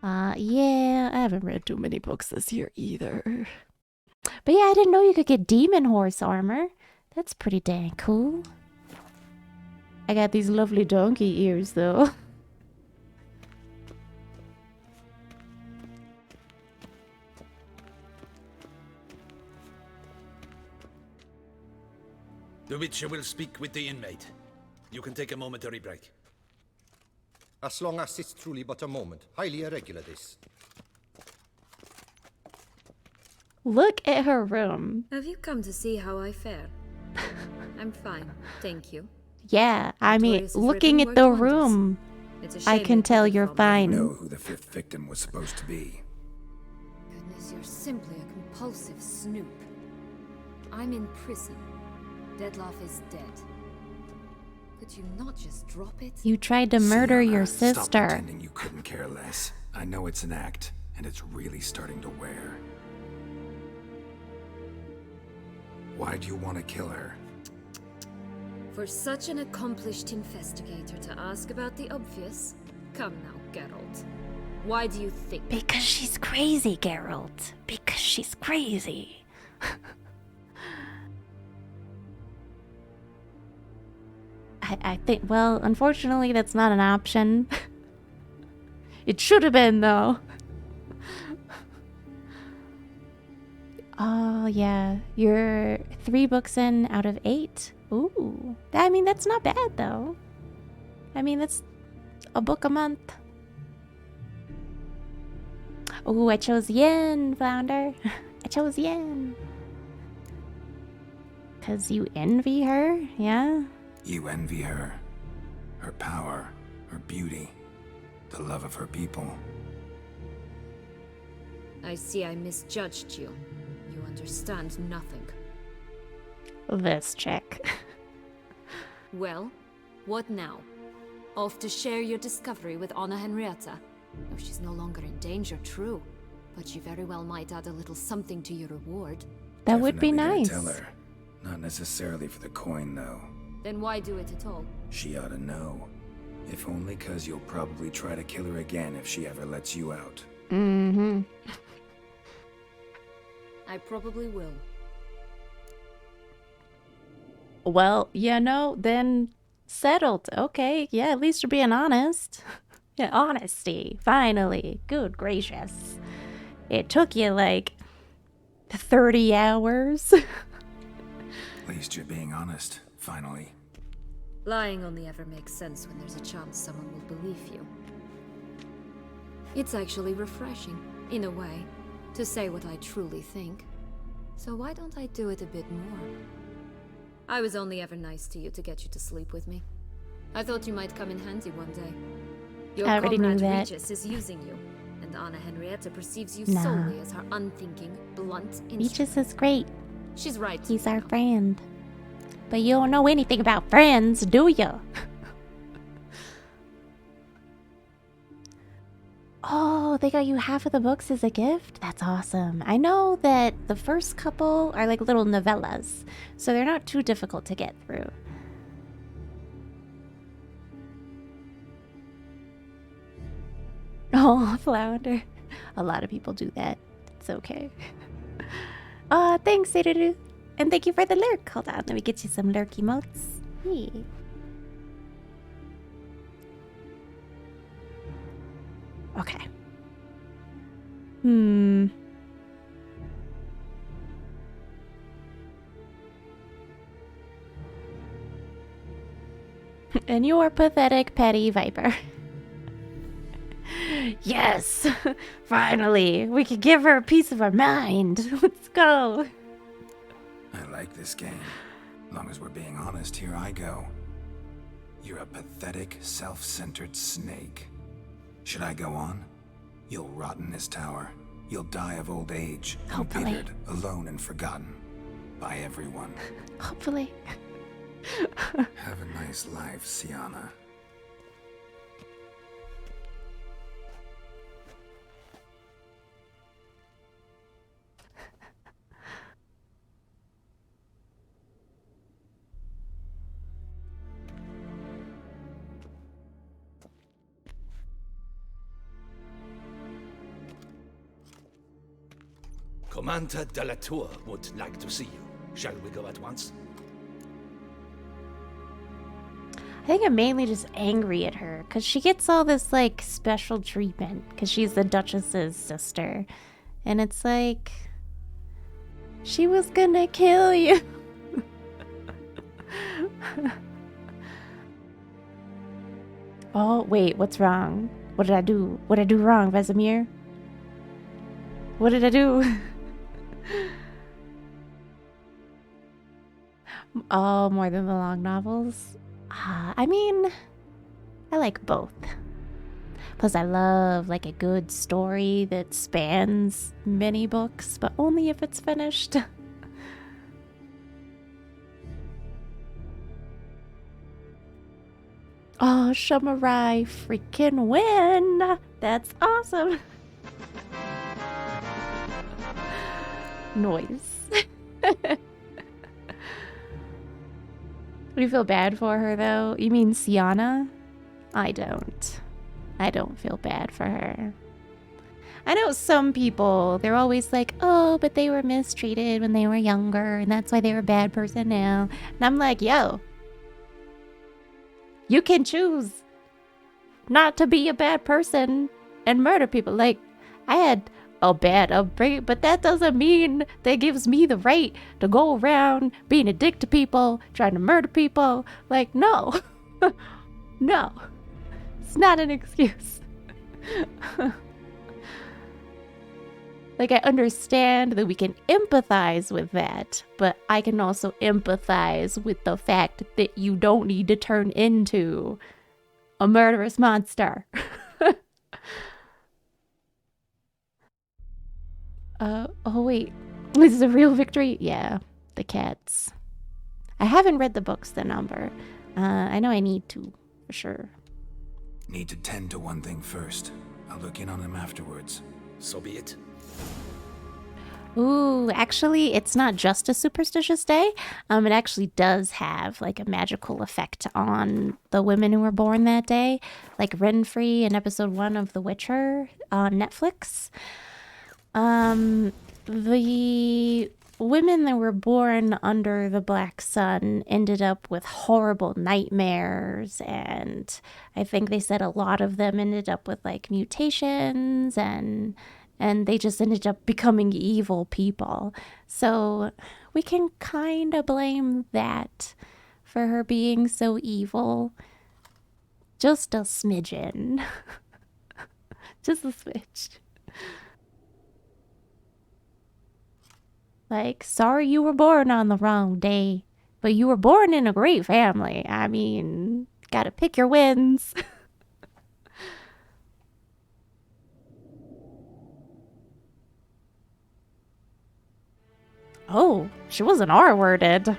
Yeah, I haven't read too many books this year either. But yeah, I didn't know you could get demon horse armor. That's pretty dang cool. I got these lovely donkey ears though. The Witcher will speak with the inmate. You can take a momentary break. As long as it's truly but a moment. Highly irregular, this. Look at her room. Have you come to see how I fare? I'm fine, thank you. Yeah, I mean, Victorious has looking written at the work wonders. room, It's a I shame can they tell took it you're from me. fine. Know who the fifth victim was supposed to be. Goodness, you're simply a compulsive snoop. I'm in prison. Detloff is dead. Could you not just drop it? You tried to murder your Stop sister. pretending you couldn't care less. I know it's an act, and it's really starting to wear. Why do you want to kill her? For such an accomplished investigator to ask about the obvious? Come now, Geralt. Why do you think? Because she's crazy, Geralt. Because she's crazy. I think, well, unfortunately, that's not an option. It should have been, though. Oh, yeah. You're 3 books in out of 8. Ooh. I mean, that's not bad, though. I mean, that's a book a month. Ooh, I chose Yen, Flounder. I chose Yen. 'Cause you envy her, yeah? You envy her. Her power, her beauty, the love of her people. I see I misjudged you. You understand nothing. This chick. Well, what now? Off to share your discovery with Anna Henrietta? No, she's no longer in danger, true. But she very well might add a little something to your reward. That would be Definitely nice. gonna tell her. Not necessarily for the coin, though. Then why do it at all? She ought to know. If only 'cause you'll probably try to kill her again if she ever lets you out. Mm-hmm. I probably will. Well, you know, then settled. Okay, yeah, at least you're being honest. Yeah, honesty. Finally. Good gracious. It took you like 30 hours. At least you're being honest, finally. Lying only ever makes sense when there's a chance someone will believe you. It's actually refreshing, in a way, to say what I truly think. So why don't I do it a bit more? I was only ever nice to you to get you to sleep with me. I thought you might come in handy one day. Your I already knew comrade that. Regis is using you, and Anna Henrietta perceives you Nah. solely as her unthinking, blunt instrument. Regis is great. She's right. He's our friend. But you don't know anything about friends, do you? Oh, they got you half of the books as a gift? That's awesome. I know that the first couple are like little novellas, so they're not too difficult to get through. Oh, Flounder. A lot of people do that. It's okay. Thanks, Sadadu. And thank you for the lurk. Hold on, let me get you some lurk emotes. Yeah. Okay. And you're pathetic, petty viper. Yes! Finally! We can give her a piece of our mind. Let's go! I like this game. As long as we're being honest, here I go. You're a pathetic, self-centered snake. Should I go on? You'll rot in this tower. You'll die of old age, Hopefully. embittered, alone, and forgotten. By everyone. Hopefully. Have a nice life, Sienna. Commander de la Tour would like to see you. Shall we go at once? I think I'm mainly just angry at her because she gets all this like special treatment because she's the Duchess's sister. And it's like, she was gonna kill you. Oh, wait, what's wrong? What did I do? What did I do wrong, Vesemir? What did I do? Oh, more than the long novels? I mean, I like both. Plus, I love like a good story that spans many books, but only if it's finished. Oh, Shamarai freaking win! That's awesome! Noise. You feel bad for her, though? You mean Sienna? I don't. I don't feel bad for her. I know some people, they're always like, oh, but they were mistreated when they were younger, and that's why they're a bad person now. And I'm like, yo, you can choose not to be a bad person and murder people. Like, I had a bad upbringing, but that doesn't mean that gives me the right to go around being a dick to people, trying to murder people. Like, no. No. It's not an excuse. Like, I understand that we can empathize with that, but I can also empathize with the fact that you don't need to turn into a murderous monster. Oh wait, this is a real victory? Yeah, the cats. I haven't read the books, The Number. I know I need to, for sure. Need to tend to one thing first. I'll look in on him afterwards. So be it. Ooh, actually, it's not just a superstitious day. It actually does have like a magical effect on the women who were born that day. Like Renfrey in episode 1 of The Witcher on Netflix. The women that were born under the Black Sun ended up with horrible nightmares, and I think they said a lot of them ended up with like mutations, and they just ended up becoming evil people. So we can kind of blame that for her being so evil. Just a smidgen. Just a smidge. Like, sorry you were born on the wrong day, But you were born in a great family. I mean, gotta pick your wins. Oh, she wasn't R-worded.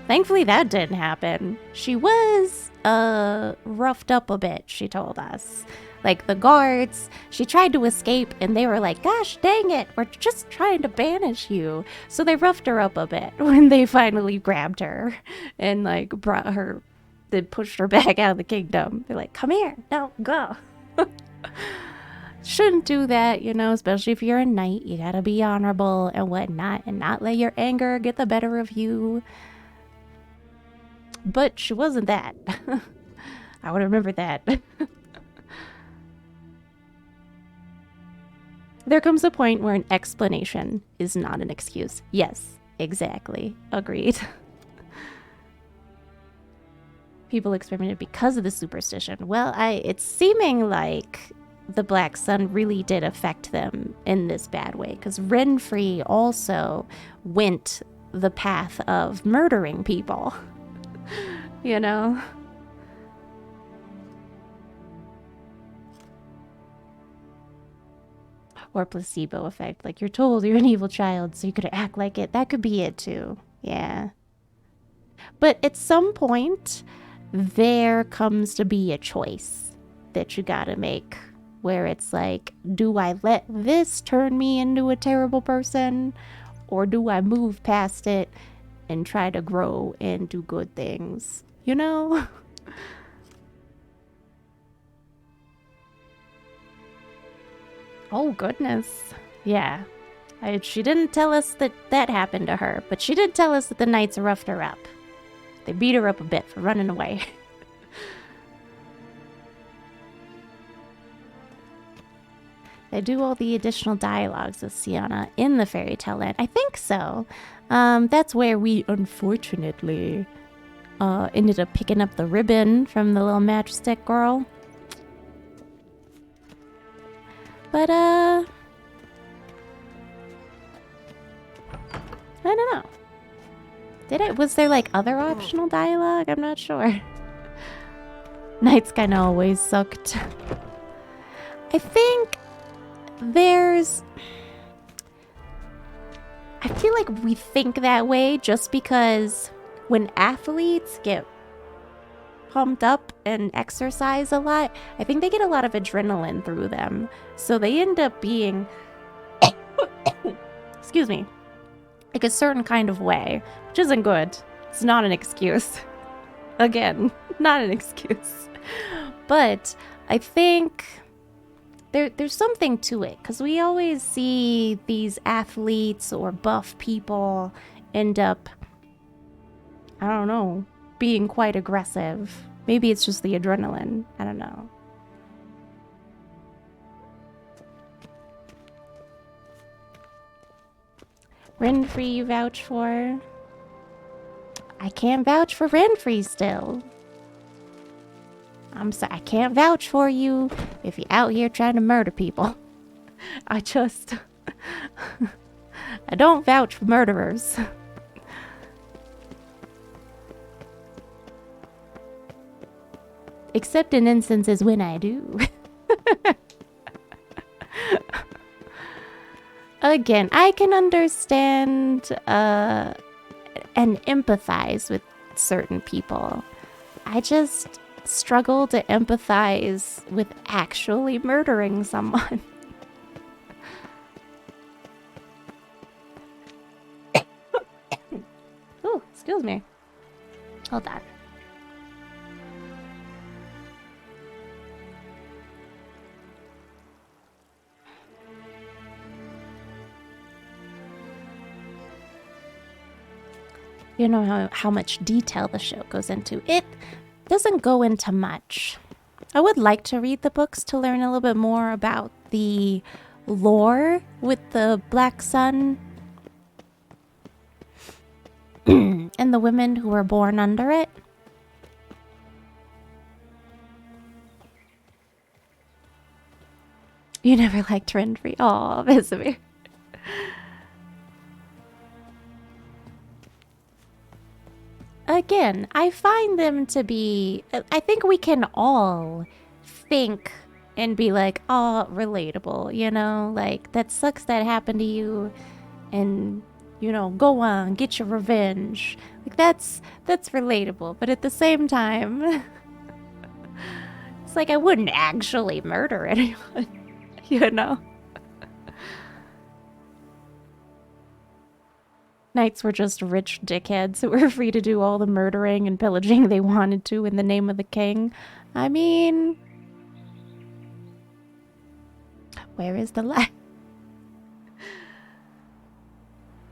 Thankfully that didn't happen. She was, roughed up a bit, she told us. Like, the guards, she tried to escape and they were like, gosh dang it, we're just trying to banish you. So they roughed her up a bit when they finally grabbed her and, like, brought her, they pushed her back out of the kingdom. They're like, come here, no, go. Shouldn't do that, you know, especially if you're a knight. You gotta be honorable and whatnot and not let your anger get the better of you. But she wasn't that. I would remember that. There comes a point where an explanation is not an excuse. Yes, exactly. Agreed. People experimented because of the superstition. Well, it's seeming like the Black Sun really did affect them in this bad way, because Renfrey also went the path of murdering people. You know? Or placebo effect. Like, you're told you're an evil child, so you could act like it. That could be it, too. Yeah. But at some point, there comes to be a choice that you gotta make. Where it's like, do I let this turn me into a terrible person? Or do I move past it and try to grow and do good things? You know? Oh, goodness. Yeah. She didn't tell us that that happened to her, but she did tell us that the knights roughed her up. They beat her up a bit for running away. They do all the additional dialogues with Sienna in the fairy tale land. I think so. That's where we, unfortunately, ended up picking up the ribbon from the little matchstick girl. But, I don't know. Was there, like, other optional dialogue? I'm not sure. Knights kinda always sucked. I think there's... I feel like we think that way just because when athletes get pumped up and exercise a lot, I think they get a lot of adrenaline through them. So they end up being, excuse me, like a certain kind of way, which isn't good. It's not an excuse. Again, not an excuse. But I think there's something to it, because we always see these athletes or buff people end up, I don't know, being quite aggressive. Maybe it's just the adrenaline. I don't know. Renfrey you vouch for? I can't vouch for Renfrey still. I'm sorry, I can't vouch for you if you're out here trying to murder people. I don't vouch for murderers. Except in instances when I do. Again, I can understand and empathize with certain people. I just struggle to empathize with actually murdering someone. Oh, excuse me. Hold on. You know how much detail the show goes into. It doesn't go into much. I would like to read the books to learn a little bit more about the lore with the Black Sun and the women who were born under it. You never liked Renfrey. Aw, Vesemir. again, I find them to be, I think we can all think and be like, oh, relatable, you know? Like, that sucks that happened to you, and, you know, go on, get your revenge. Like, that's relatable, but at the same time, it's like I wouldn't actually murder anyone, you know? Knights were just rich dickheads who were free to do all the murdering and pillaging they wanted to in the name of the king. I mean, where is the lie?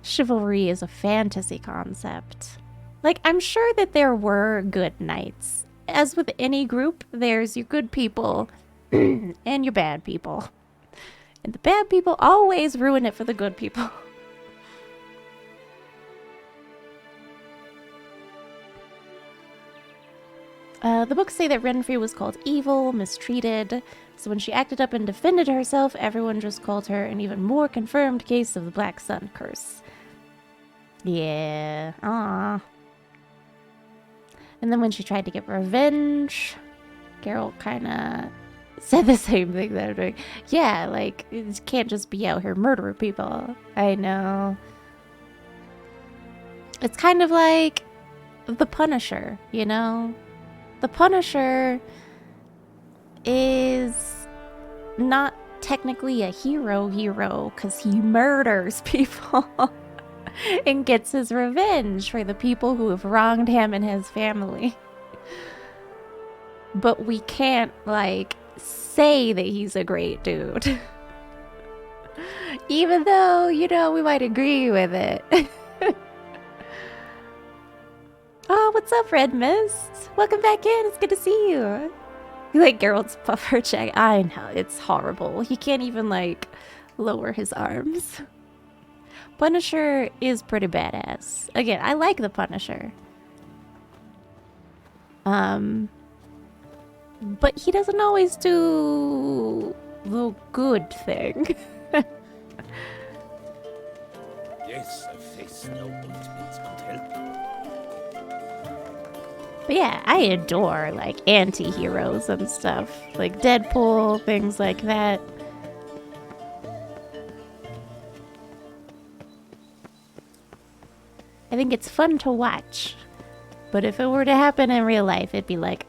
Chivalry is a fantasy concept. Like, I'm sure that there were good knights. As with any group, there's your good people and your bad people. And the bad people always ruin it for the good people. The books say that Renfrey was called evil, mistreated, so when she acted up and defended herself, everyone just called her an even more confirmed case of the Black Sun curse. Yeah, And then when she tried to get revenge, Geralt kind of said the same thing that I'm doing. Yeah, like, you can't just be out here murdering people. I know. It's kind of like the Punisher, you know? The Punisher is not technically a hero because he murders people and gets his revenge for the people who have wronged him and his family. But we can't, like, say that he's a great dude. Even though, you know, we might agree with it. Oh, what's up, Red Mist? Welcome back in. It's good to see you. You like Geralt's puffer check? I know, it's horrible. He can't even, like, lower his arms. Punisher is pretty badass. Again, I like the Punisher. But he doesn't always do the good thing. Yes, a face no ointment could help. But yeah, I adore, like, anti-heroes and stuff. Like Deadpool, things like that. I think it's fun to watch. But if it were to happen in real life, it'd be like...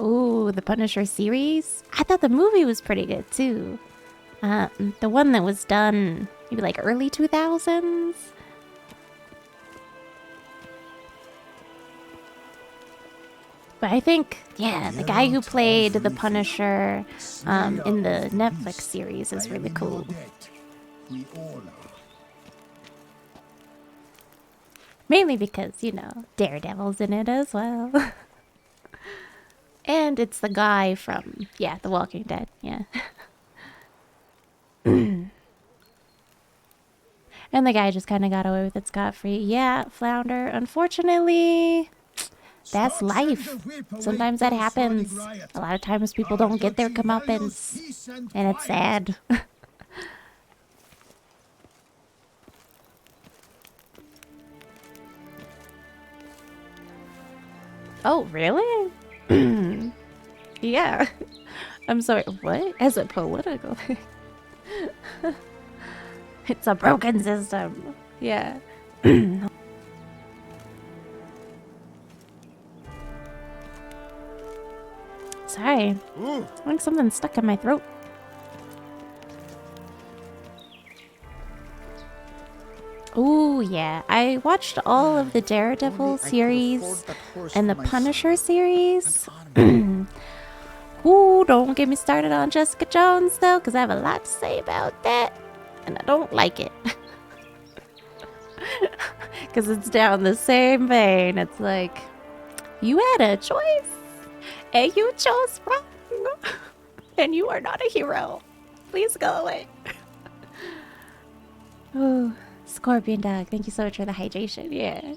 Ooh, the Punisher series? I thought the movie was pretty good, too. The one that was done... maybe like early 2000s? But I think, yeah, the guy who played the Punisher in the Netflix series is really cool. Mainly because, you know, Daredevil's in it as well. And it's the guy from, yeah, The Walking Dead, yeah. And the guy just kind of got away with it scot-free. Yeah, Flounder. Unfortunately, that's life. Sometimes that happens. A lot of times people don't get their comeuppance. And it's sad. Oh, really? Yeah. I'm sorry, what? As a political thing? It's a broken system. Yeah. Sorry. I think something's stuck in my throat. Ooh, yeah. I watched all of the Daredevil series and the Punisher series. Ooh, don't get me started on Jessica Jones, though, because I have a lot to say about that. And I don't like it. Because it's down the same vein. It's like, you had a choice. And you chose wrong. And you are not a hero. Please go away. Ooh, Scorpion Dog, thank you so much for the hydration. Yeah.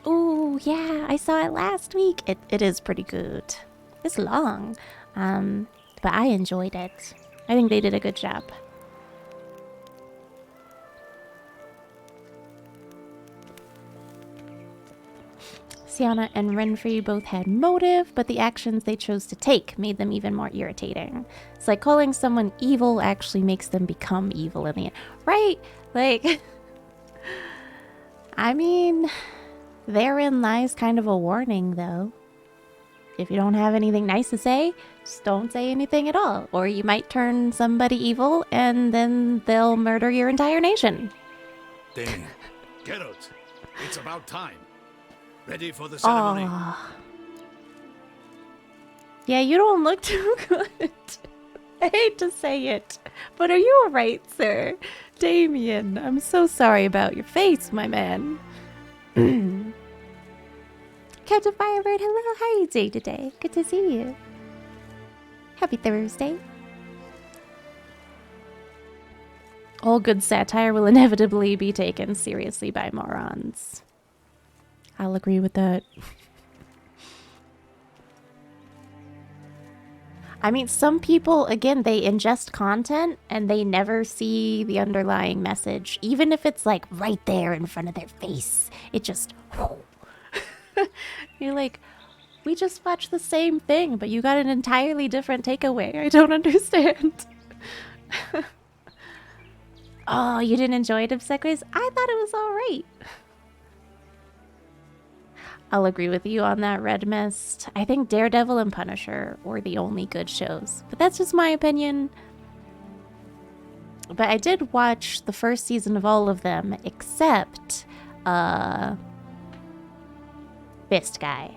Ooh, yeah, I saw it last week. It is pretty good. It's long. but I enjoyed it. I think they did a good job. Sienna and Renfrey both had motive, but the actions they chose to take made them even more irritating. It's like calling someone evil actually makes them become evil in the end. Right? Like, I mean, therein lies kind of a warning, though. If you don't have anything nice to say, just don't say anything at all. Or you might turn somebody evil, and then they'll murder your entire nation. Damien. Geralt, it's about time. Ready for the ceremony? Aw. Yeah, you don't look too good. I hate to say it, but are you alright, sir? Damien, I'm so sorry about your face, my man. Captain Firebird, hello, how are you doing today? Good to see you. Happy Thursday. All good satire will inevitably be taken seriously by morons. I'll agree with that. I mean, some people, again, they ingest content and they never see the underlying message. Even if it's like right there in front of their face. It just... You're like, we just watched the same thing, but you got an entirely different takeaway. I don't understand. Oh, you didn't enjoy it, Obsequious? I thought it was alright. I'll agree with you on that, Red Mist. I think Daredevil and Punisher were the only good shows. But that's just my opinion. But I did watch the first season of all of them, except, Fist Guy.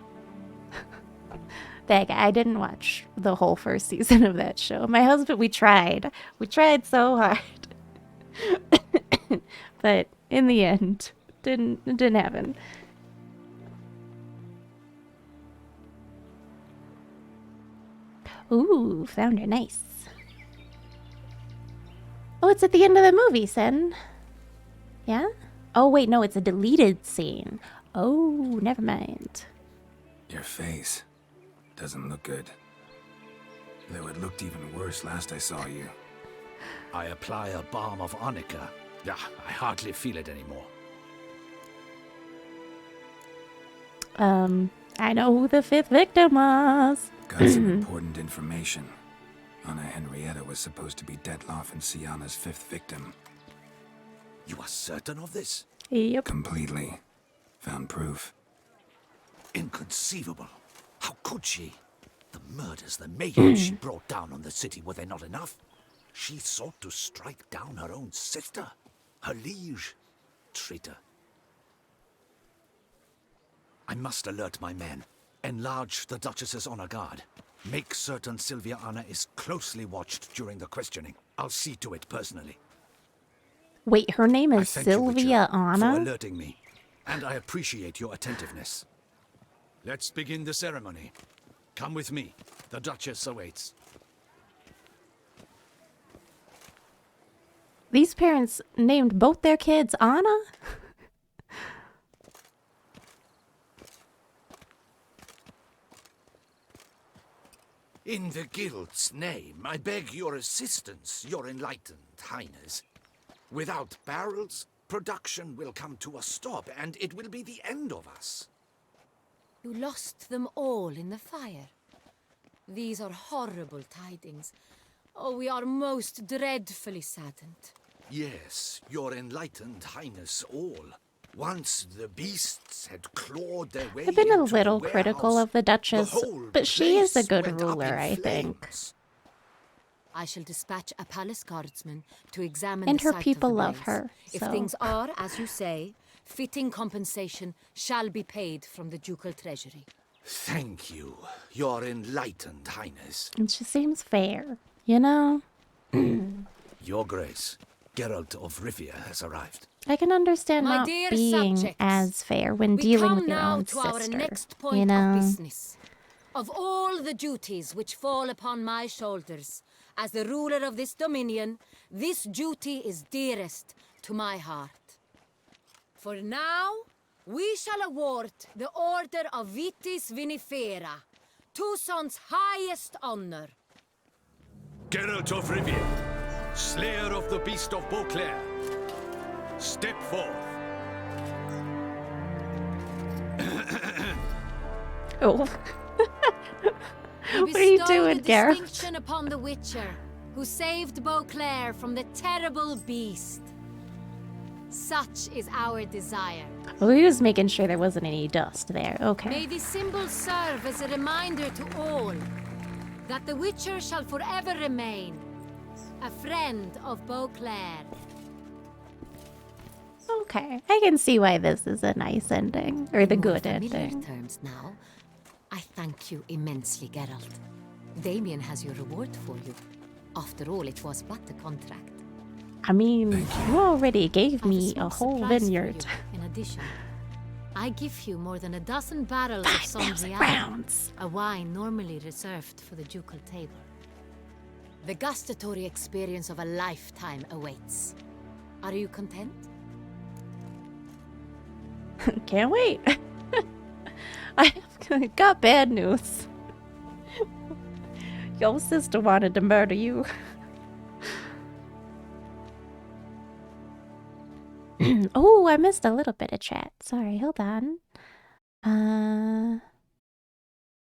That guy. I didn't watch the whole first season of that show. My husband, we tried. We tried so hard. But in the end, it didn't happen. Ooh, found her. Nice. Oh, it's at the end of the movie, Sen. Yeah? Oh, wait, no, it's a deleted scene. Oh, never mind. Your face doesn't look good. Though it looked even worse last I saw you. I apply a balm of arnica. Yeah, I hardly feel it anymore. I know who the fifth victim was. Got some important information. Anna Henrietta was supposed to be Detloff and Sienna's fifth victim. You are certain of this? Yep. Completely. Found proof. Inconceivable. How could she? The murders, the mayhem she brought down on the city, were they not enough? She sought to strike down her own sister, her liege. Traitor. I must alert my men. Enlarge the Duchess's honor guard. Make certain Sylvia Anna is closely watched during the questioning. I'll see to it personally. Wait, her name is Thank you, Sylvia Witcher, Anna? for alerting me, and I appreciate your attentiveness. Let's begin the ceremony. Come with me. The Duchess awaits. These parents named both their kids Anna? In the Guild's name, I beg your assistance, your enlightened highness. Without barrels, production will come to a stop, and it will be the end of us. You lost them all in the fire. These are horrible tidings. Oh, we are most dreadfully saddened. Yes, your enlightened highness all. Once the beasts had clawed their way I've been a into little the critical warehouse, of the Duchess, the whole but she is a place good went up ruler, in I think. flames. I shall dispatch a palace guardsman to examine And the her site people of the love blaze. her, If so- things are as you say, fitting compensation shall be paid from the ducal treasury. Thank you, your enlightened highness. And she seems fair, you know? Your grace, Geralt of Rivia has arrived. I can understand My not dear being subjects, as fair when We dealing come with your now own to our sister. next You point know? of business. Of all the duties which fall upon my shoulders, as the ruler of this dominion, this duty is dearest to my heart. For now, we shall award the Order of Vitis Vinifera, Tucson's highest honor. Geralt of Rivia, slayer of the beast of Beauclair, step forth. Oh. What are you doing, the Gareth? distinction upon the Witcher, who saved Beauclair from the terrible beast. Such is our desire. Well, he was making sure there wasn't any dust there. Okay. May this symbol serve as a reminder to all that the Witcher shall forever remain a friend of Beauclair. Okay. I can see why this is a nice ending. Or the good familiar ending. terms now. I thank you immensely, Geralt. Damien has your reward for you. After all, it was but a contract. I mean, you already gave me a small whole surprise for vineyard. you, in addition, I give you more than a dozen barrels of 5,000 Sangria, rounds. a wine normally reserved for the ducal table. The gustatory experience of a lifetime awaits. Are you content? Can't wait. I got bad news. Your sister wanted to murder you. Oh, I missed a little bit of chat. Sorry, hold on.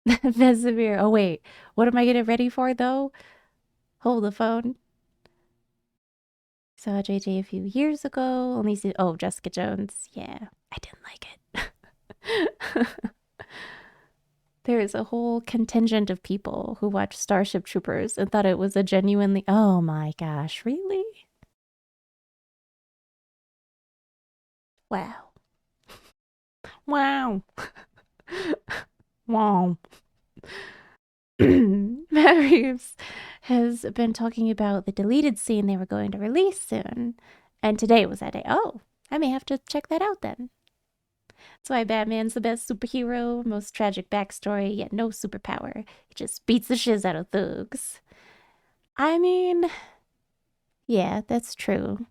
Vesemir. Oh, wait. What am I getting ready for, though? Hold the phone. Saw JJ a few years ago. Only see. Oh, Jessica Jones. Yeah, I didn't like it. There is a whole contingent of people who watched Starship Troopers and thought it was a genuinely. Oh my gosh, really? Wow. Wow. Wow. Matt Reeves has been talking about the deleted scene they were going to release soon. And today was that day. Oh, I may have to check that out then. That's why Batman's the best superhero, most tragic backstory, yet no superpower. He just beats the shiz out of thugs. I mean, yeah, that's true.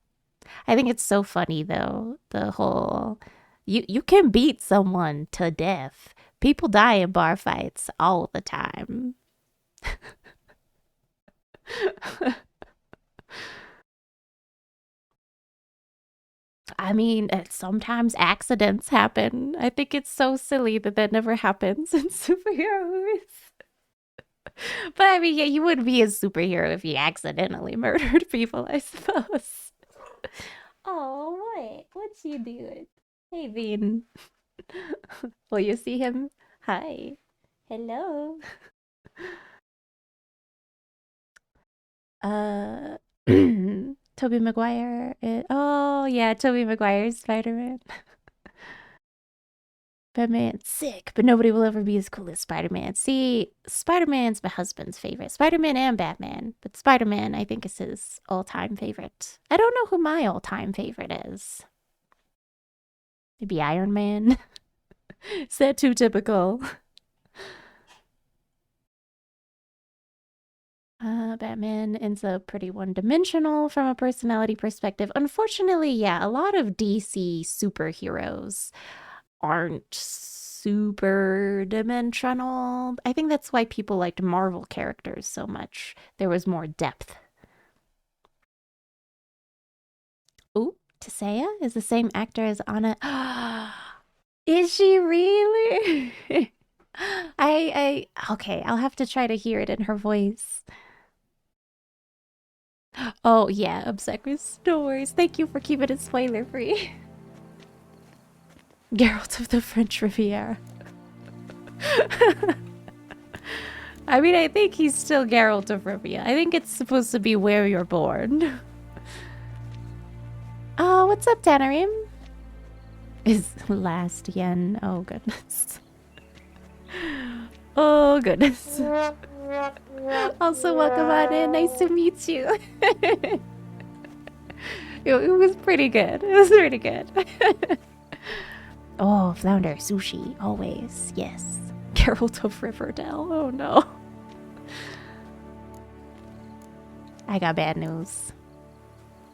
I think it's so funny, though, the whole... You can beat someone to death. People die in bar fights all the time. I mean, sometimes accidents happen. I think it's so silly that that never happens in superhero movies. But I mean, yeah, you wouldn't be a superhero if you accidentally murdered people, I suppose. Oh, what? What's you doing? Hey, Bean. Will you see him? Hi. Hello. Tobey Maguire. Oh, yeah, Tobey Maguire's Spider-Man. Batman, sick, but nobody will ever be as cool as Spider-Man. See, Spider-Man's my husband's favorite. Spider-Man and Batman, but Spider-Man, I think, is his all-time favorite. I don't know who my all-time favorite is. Maybe Iron Man? Is that too typical? Batman ends up pretty one-dimensional from a personality perspective. Unfortunately, yeah, a lot of DC superheroes aren't super dimensional. I think that's why people liked Marvel characters so much. There was more depth. Ooh, Tisea is the same actor as Anna. Is she really? Okay, I'll have to try to hear it in her voice. Oh, yeah, obsessed with stories. Thank you for keeping it spoiler-free. Geralt of the French Riviera. I mean, I think he's still Geralt of Rivia. I think it's supposed to be where you're born. Oh, what's up, Tanarim? Is last yen. Oh, goodness. Oh, goodness. Also, welcome on in. Nice to meet you. It was pretty good. It was pretty good. Oh, flounder, sushi, always. Yes. Geralt of Riverdale. Oh, no. I got bad news.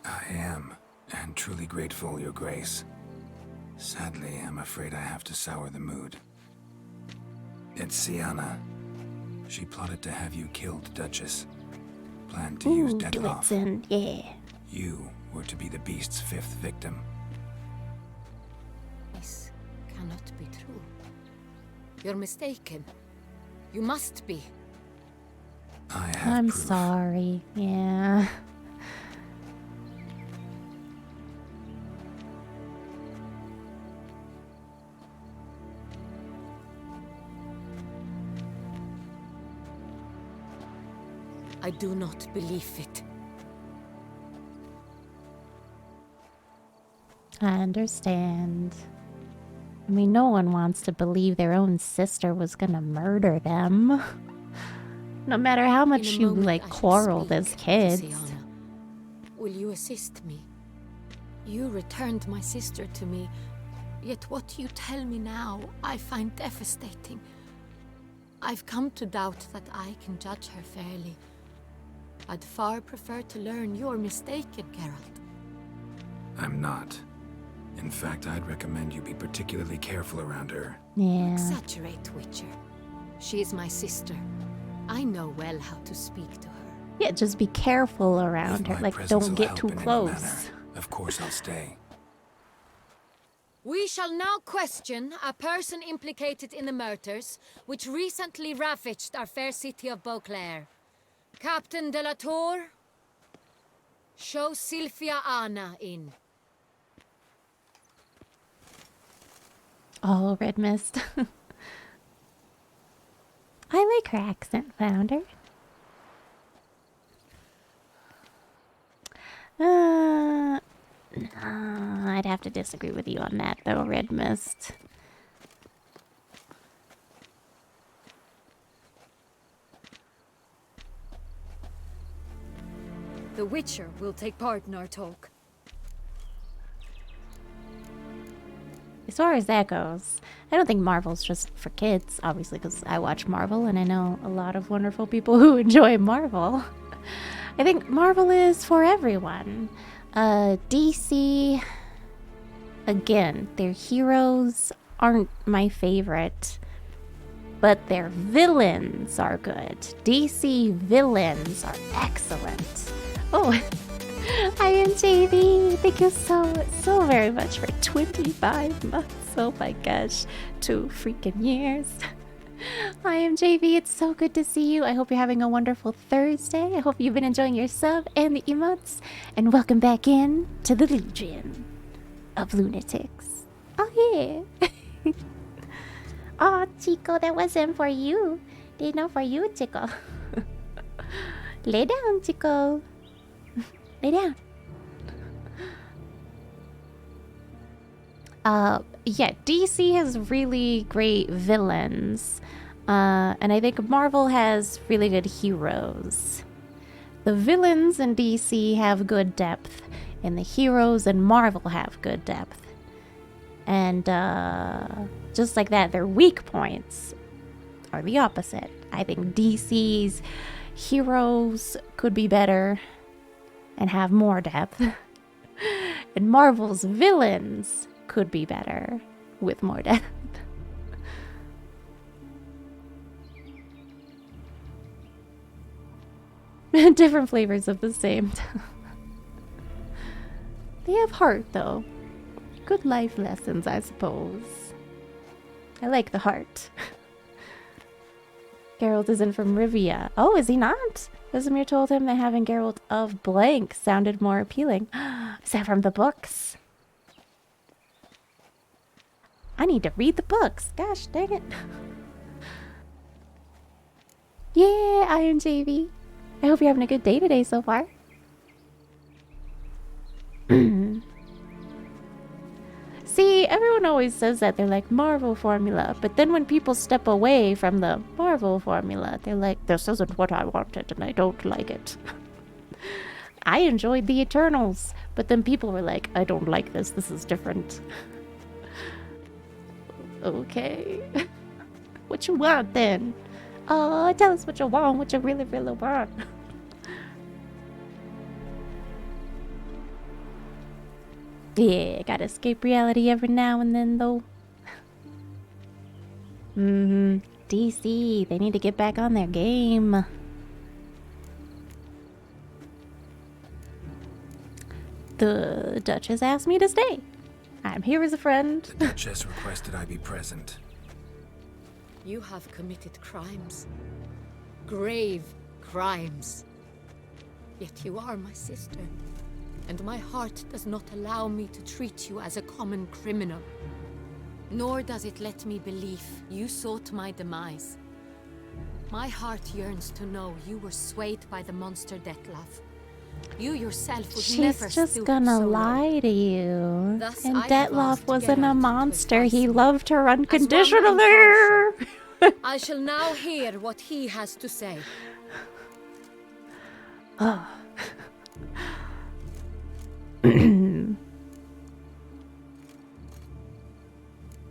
I am, and truly grateful, Your Grace. Sadly, I'm afraid I have to sour the mood. It's Sienna. She plotted to have you killed, Duchess. planned to use do it, Detthoff. son. Yeah. You were to be the beast's 5th victim. This cannot be true. You're mistaken. You must be. I have I'm proof. sorry. Yeah. I do not believe it. I understand. I mean, no one wants to believe their own sister was gonna murder them. No matter how much In a you, moment like, I shall quarreled speak as to kids. Sienna. Will you assist me? You returned my sister to me, yet what you tell me now I find devastating. I've come to doubt that I can judge her fairly. I'd far prefer to learn you're mistaken, Geralt. I'm not. In fact, I'd recommend you be particularly careful around her. Yeah. Exaggerate, Witcher. She is my sister. I know well how to speak to her. Yeah, just be careful around If her. my Like, presence don't will get help too in any close. manner, of course I'll stay. We shall now question a person implicated in the murders which recently ravaged our fair city of Beauclair. Captain de la Tour, show Sylvia Anna in. Oh, Red Mist. I like her accent, Founder. I'd have to disagree with you on that, though, Red Mist. The Witcher will take part in our talk. As far as that goes, I don't think Marvel's just for kids, obviously, because I watch Marvel and I know a lot of wonderful people who enjoy Marvel. I think Marvel is for everyone. DC, again, their heroes aren't my favorite, but their villains are good. DC villains are excellent. Oh, I am JV. Thank you so very much for 25 months. Oh my gosh, 2 freaking years. I am JV. It's so good to see you. I hope you're having a wonderful Thursday. I hope you've been enjoying your sub and the emotes. And welcome back in to the Legion of Lunatics. Oh yeah. Oh, Chico, that wasn't for you. They know for you, Chico. Lay down, Chico. Lay down. Yeah, DC has really great villains. And I think Marvel has really good heroes. The villains in DC have good depth, and the heroes in Marvel have good depth. And just like that, their weak points are the opposite. I think DC's heroes could be better and have more depth. And Marvel's villains could be better with more depth. Different flavors of the same. They have heart, though. Good life lessons, I suppose. I like the heart. Geralt isn't from Rivia. Oh, is he not? Vesemir told him that having Geralt of blank sounded more appealing. Is that from the books? I need to read the books. Gosh, dang it. Yeah, I am JV. I hope you're having a good day today so far. See, everyone always says that they're like Marvel formula, but then when people step away from the Marvel formula, they're like, this isn't what I wanted and I don't like it. I enjoyed the Eternals, but then people were like, I don't like this, this is different. Okay. What you want then? Oh, tell us what you want, what you really, really want. Yeah, gotta escape reality every now and then, though. DC, they need to get back on their game. The Duchess asked me to stay. I'm here as a friend. The Duchess requested I be present. You have committed crimes. Grave crimes. Yet you are my sister. And my heart does not allow me to treat you as a common criminal. Nor does it let me believe you sought my demise. My heart yearns to know you were swayed by the monster Dettlaff. You yourself would never She's just stoop gonna so low. lie to you. Thus And I have Dettlaff asked wasn't a Geralt to monster. advise He me. loved her As one unconditionally. impartial, I shall now hear what he has to say. Oh.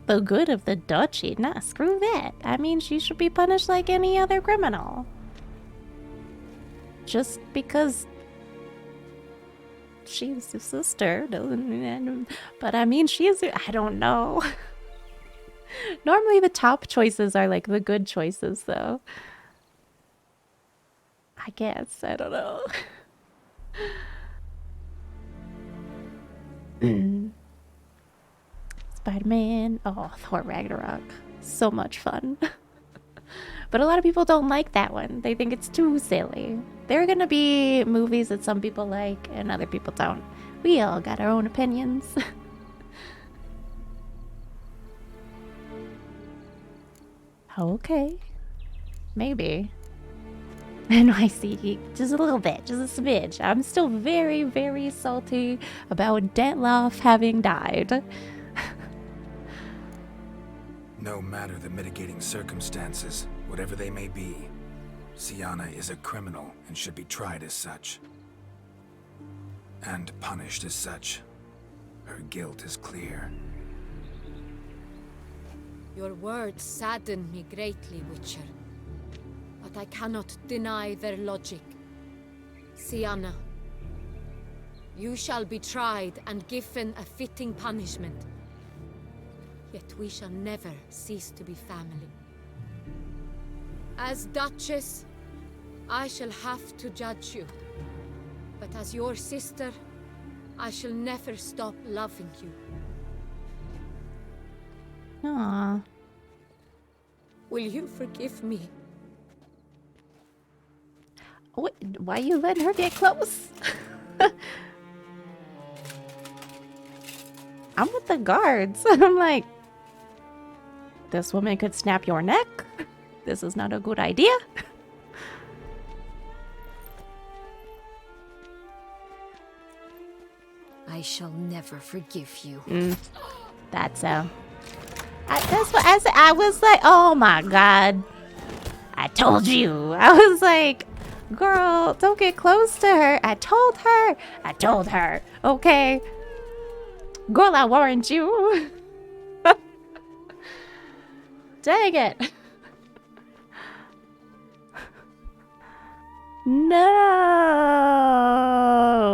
The good of the duchy? Nah, screw that. I mean, she should be punished like any other criminal. Just because she's a sister doesn't... But I mean, she is... I don't know. Normally the top choices are like the good choices, though. I guess. I don't know. Spider-Man. Oh, Thor Ragnarok. So much fun. But a lot of people don't like that one. They think it's too silly. There are gonna be movies that some people like and other people don't. We all got our own opinions. Okay. Maybe. NYC, just a little bit, just a smidge. I'm still very, very salty about Dettlaff having died. No matter the mitigating circumstances, whatever they may be, Sienna is a criminal and should be tried as such. And punished as such. Her guilt is clear. Your words sadden me greatly, Witcher. But I cannot deny their logic. Sienna, you shall be tried and given a fitting punishment. Yet we shall never cease to be family. As Duchess, I shall have to judge you. But as your sister, I shall never stop loving you. Aww. Will you forgive me? What? Why you letting her get close? I'm with the guards. I'm like, this woman could snap your neck. This is not a good idea. I shall never forgive you. That's that's what I was like, oh my god. I told you. I was like, girl, don't get close to her. I told her. Okay. Girl, I warned you. Dang it. No,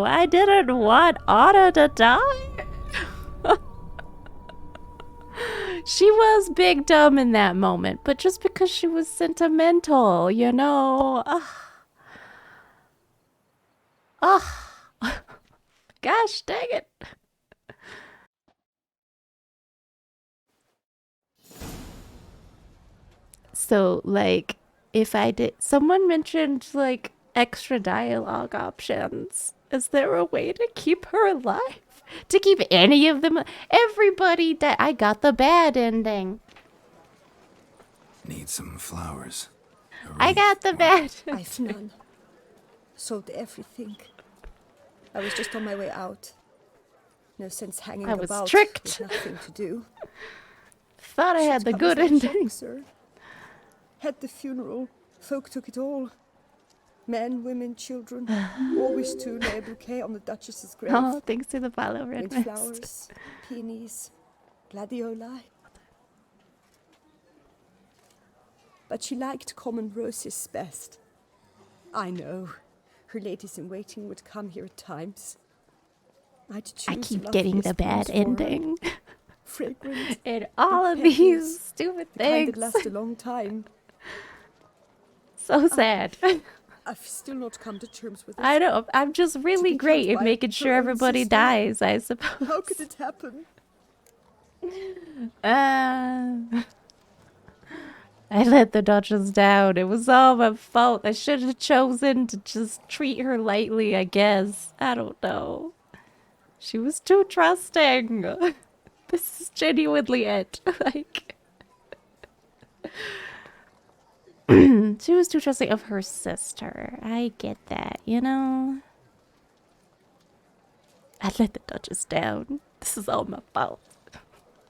I didn't want Anna to die. She was big dumb in that moment, but just because she was sentimental, you know. Gosh dang it. So, like, if I did... Someone mentioned, like, extra dialogue options. Is there a way to keep her alive? To keep any of them... Everybody that... I got the bad ending. Need some flowers. I got the bad I've none. Sold everything. I was just on my way out. No sense hanging I was about tricked. with nothing to do. Thought I had the Shit good comes like ending. shock, sir. Had the funeral. Folk took it all. Men, women, children. Always to lay a bouquet on the Duchess's grave. Oh, thanks to the follow, Red With Mist. flowers, peonies, gladioli. But she liked common roses best. I know. Her ladies-in-waiting would come here at times. I'd choose I keep the getting the loveliest bad ones for her. ending. Fragrant. In all of petals, these stupid the kind things. that last a long time. So sad. I've still not come to terms with it. I know. I'm just really be great killed at by making her sure own everybody sister? dies, I suppose. How could it happen? I let the Duchess down. It was all my fault. I should have chosen to just treat her lightly, I guess. I don't know. She was too trusting. This is genuinely it. Like, she was too trusting of her sister. I get that, you know? I let the Duchess down. This is all my fault.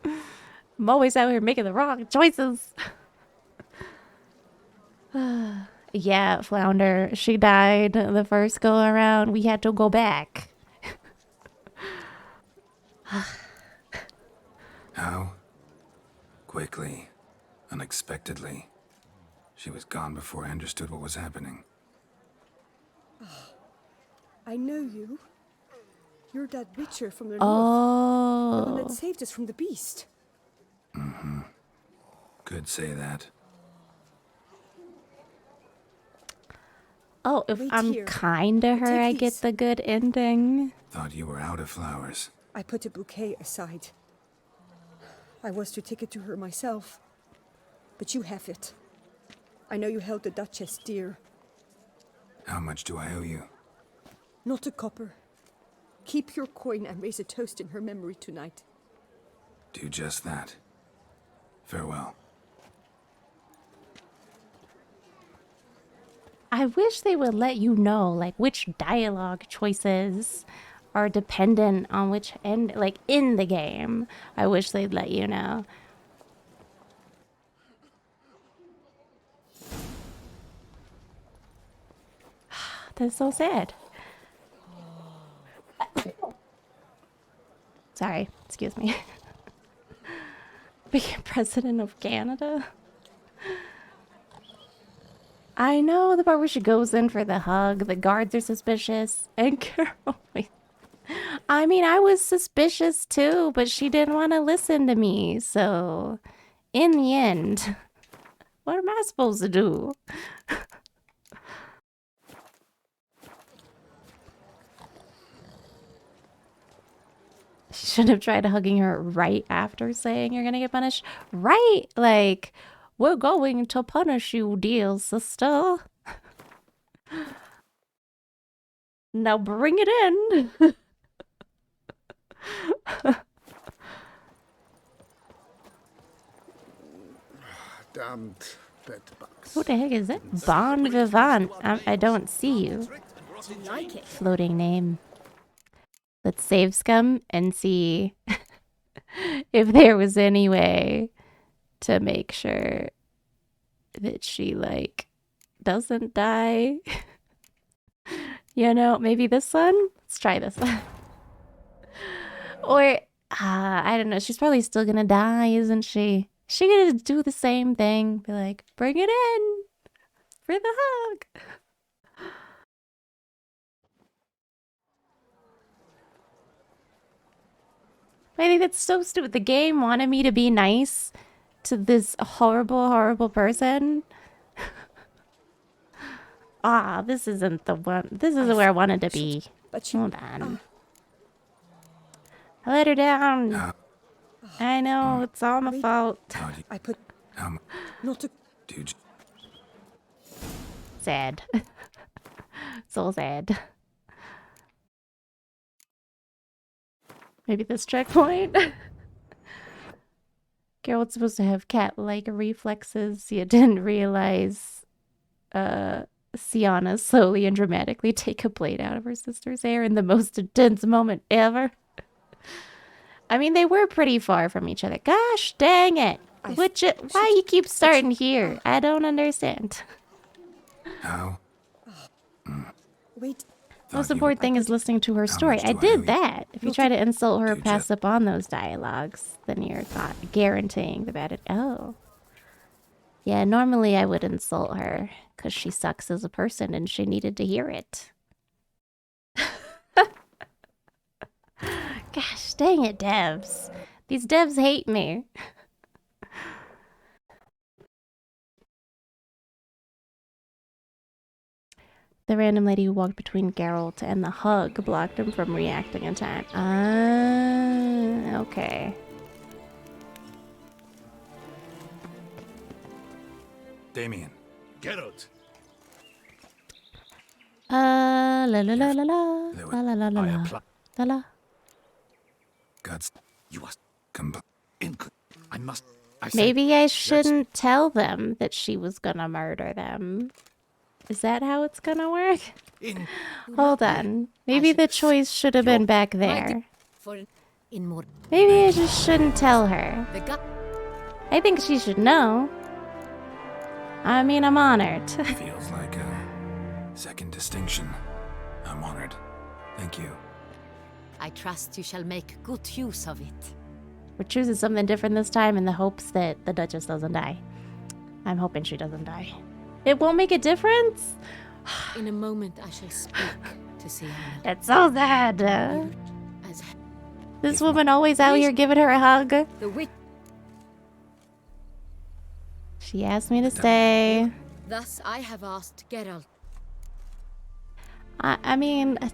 I'm always out here making the wrong choices. Yeah, Flounder. She died the first go around. We had to go back. How? Quickly. Unexpectedly. She was gone before I understood what was happening. I know you. You're that witcher from the north. The one that saved us from the beast. Mm-hmm. Could say that. Oh, if Wait I'm here. kind to her, Take I these. get the good ending. Thought you were out of flowers. I put a bouquet aside. I was to take it to her myself. But you have it. I know you held the Duchess dear. How much do I owe you? Not a copper. Keep your coin and raise a toast in her memory tonight. Do just that. Farewell. I wish they would let you know, like, which dialogue choices are dependent on which end, like, in the game. I wish they'd let you know. That's so sad. Sorry, excuse me. Being president of Canada? I know the part where she goes in for the hug. The guards are suspicious. And Carol, I mean, I was suspicious too, but she didn't want to listen to me. So, in the end, what am I supposed to do? She should have tried hugging her right after saying you're gonna get punished. Right? Like, we're going to punish you, dear sister. Now bring it in. Damned bedbugs. Who the heck is it? Bon Vivant. I don't see you. Like it. Floating name. Let's save scum and see if there was any way to make sure that she, like, doesn't die. You know, maybe this one? Let's try this one. Or, I don't know. She's probably still gonna die, isn't she? Is she gonna do the same thing? Be like, bring it in for the hug. I think that's so stupid. The game wanted me to be nice to this horrible, horrible person. This isn't the one. This isn't where I wanted to be. Hold on. I let her down. I know, it's all my fault. I put not a Dude. Sad. So sad. Maybe this checkpoint? Carol's supposed to have cat-like reflexes. You didn't realize Sienna slowly and dramatically take a blade out of her sister's hair in the most intense moment ever. I mean, they were pretty far from each other. Gosh dang it. Why you keep starting here? I don't understand. How? wait. Most important thing is listening to her story. I did that. If you try to insult her or pass up on those dialogues, then you're guaranteeing the bad. Oh. Yeah, normally I would insult her because she sucks as a person and she needed to hear it. Gosh dang it, devs. These devs hate me. The random lady who walked between Geralt and the hug blocked him from reacting in time. Ah, okay. Damien. Geralt. La la la la la la la la la la la la. Guts. You are I must. Maybe I shouldn't tell them that she was gonna murder them. Is that how it's gonna work? Hold on. Maybe the choice should have been back there. Maybe I just shouldn't tell her. I think she should know. I mean, I'm honored. Feels like a second distinction. I'm honored. Thank you. I trust you shall make good use of it. We're choosing something different this time in the hopes that the Duchess doesn't die. I'm hoping she doesn't die. It won't make a difference? In a moment, I shall speak to Sienna. It's so sad. This woman always out here giving her a hug. She asked me to stay. Thus, I have asked Geralt. I mean, I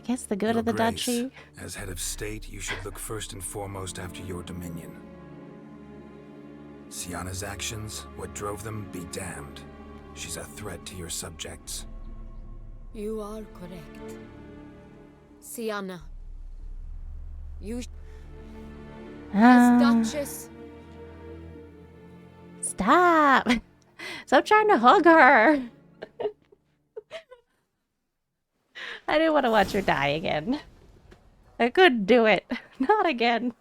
guess the good Your of the Grace, duchy. As head of state, you should look first and foremost after your dominion. Sienna's actions, what drove them, be damned. She's a threat to your subjects. You are correct. Sienna. You as Duchess. Stop. Stop trying to hug her. I didn't want to watch her die again. I couldn't do it. Not again.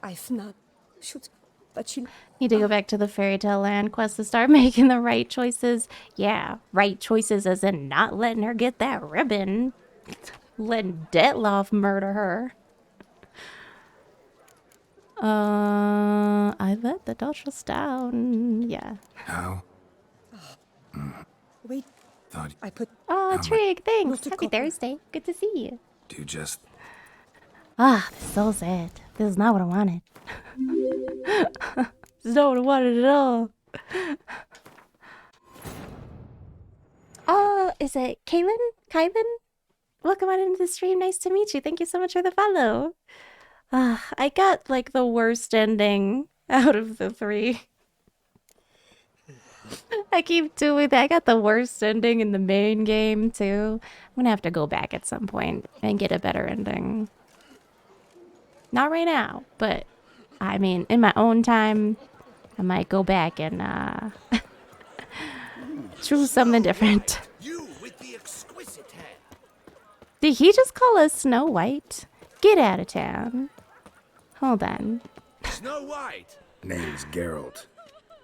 I've not should, but she Need to go back to the fairy tale land quest to start making the right choices. Yeah, right choices as in not letting her get that ribbon. Letting Detloff murder her. I let the Duchess down. Yeah. How? wait. Thought I put. Oh, Trig, thanks. Not a Happy copy. Thursday. Good to see you. do just Ah, this is so sad. This is not what I wanted. This is not what I wanted at all. Oh, is it Kaylin? Kylan? Welcome on into the stream. Nice to meet you. Thank you so much for the follow. I got like the worst ending out of the three. I keep doing that. I got the worst ending in the main game too. I'm gonna have to go back at some point and get a better ending. Not right now, but I mean, in my own time, I might go back and choose something different. You with the exquisite hair. Did he just call us Snow White? Get out of town. Hold on. Snow White. name's Geralt.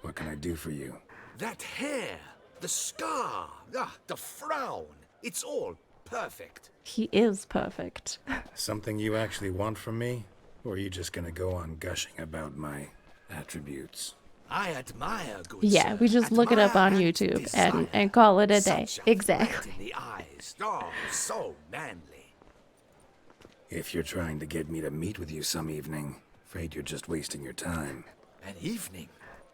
What can I do for you? That hair, the scar, the frown. It's all perfect. He is perfect. Something you actually want from me? Or are you just gonna go on gushing about my attributes? I admire good Yeah, sir. we just look it up on YouTube and call it a day. Such a Exactly. light in the eyes. Oh, so manly. If you're trying to get me to meet with you some evening, afraid you're just wasting your time. An evening?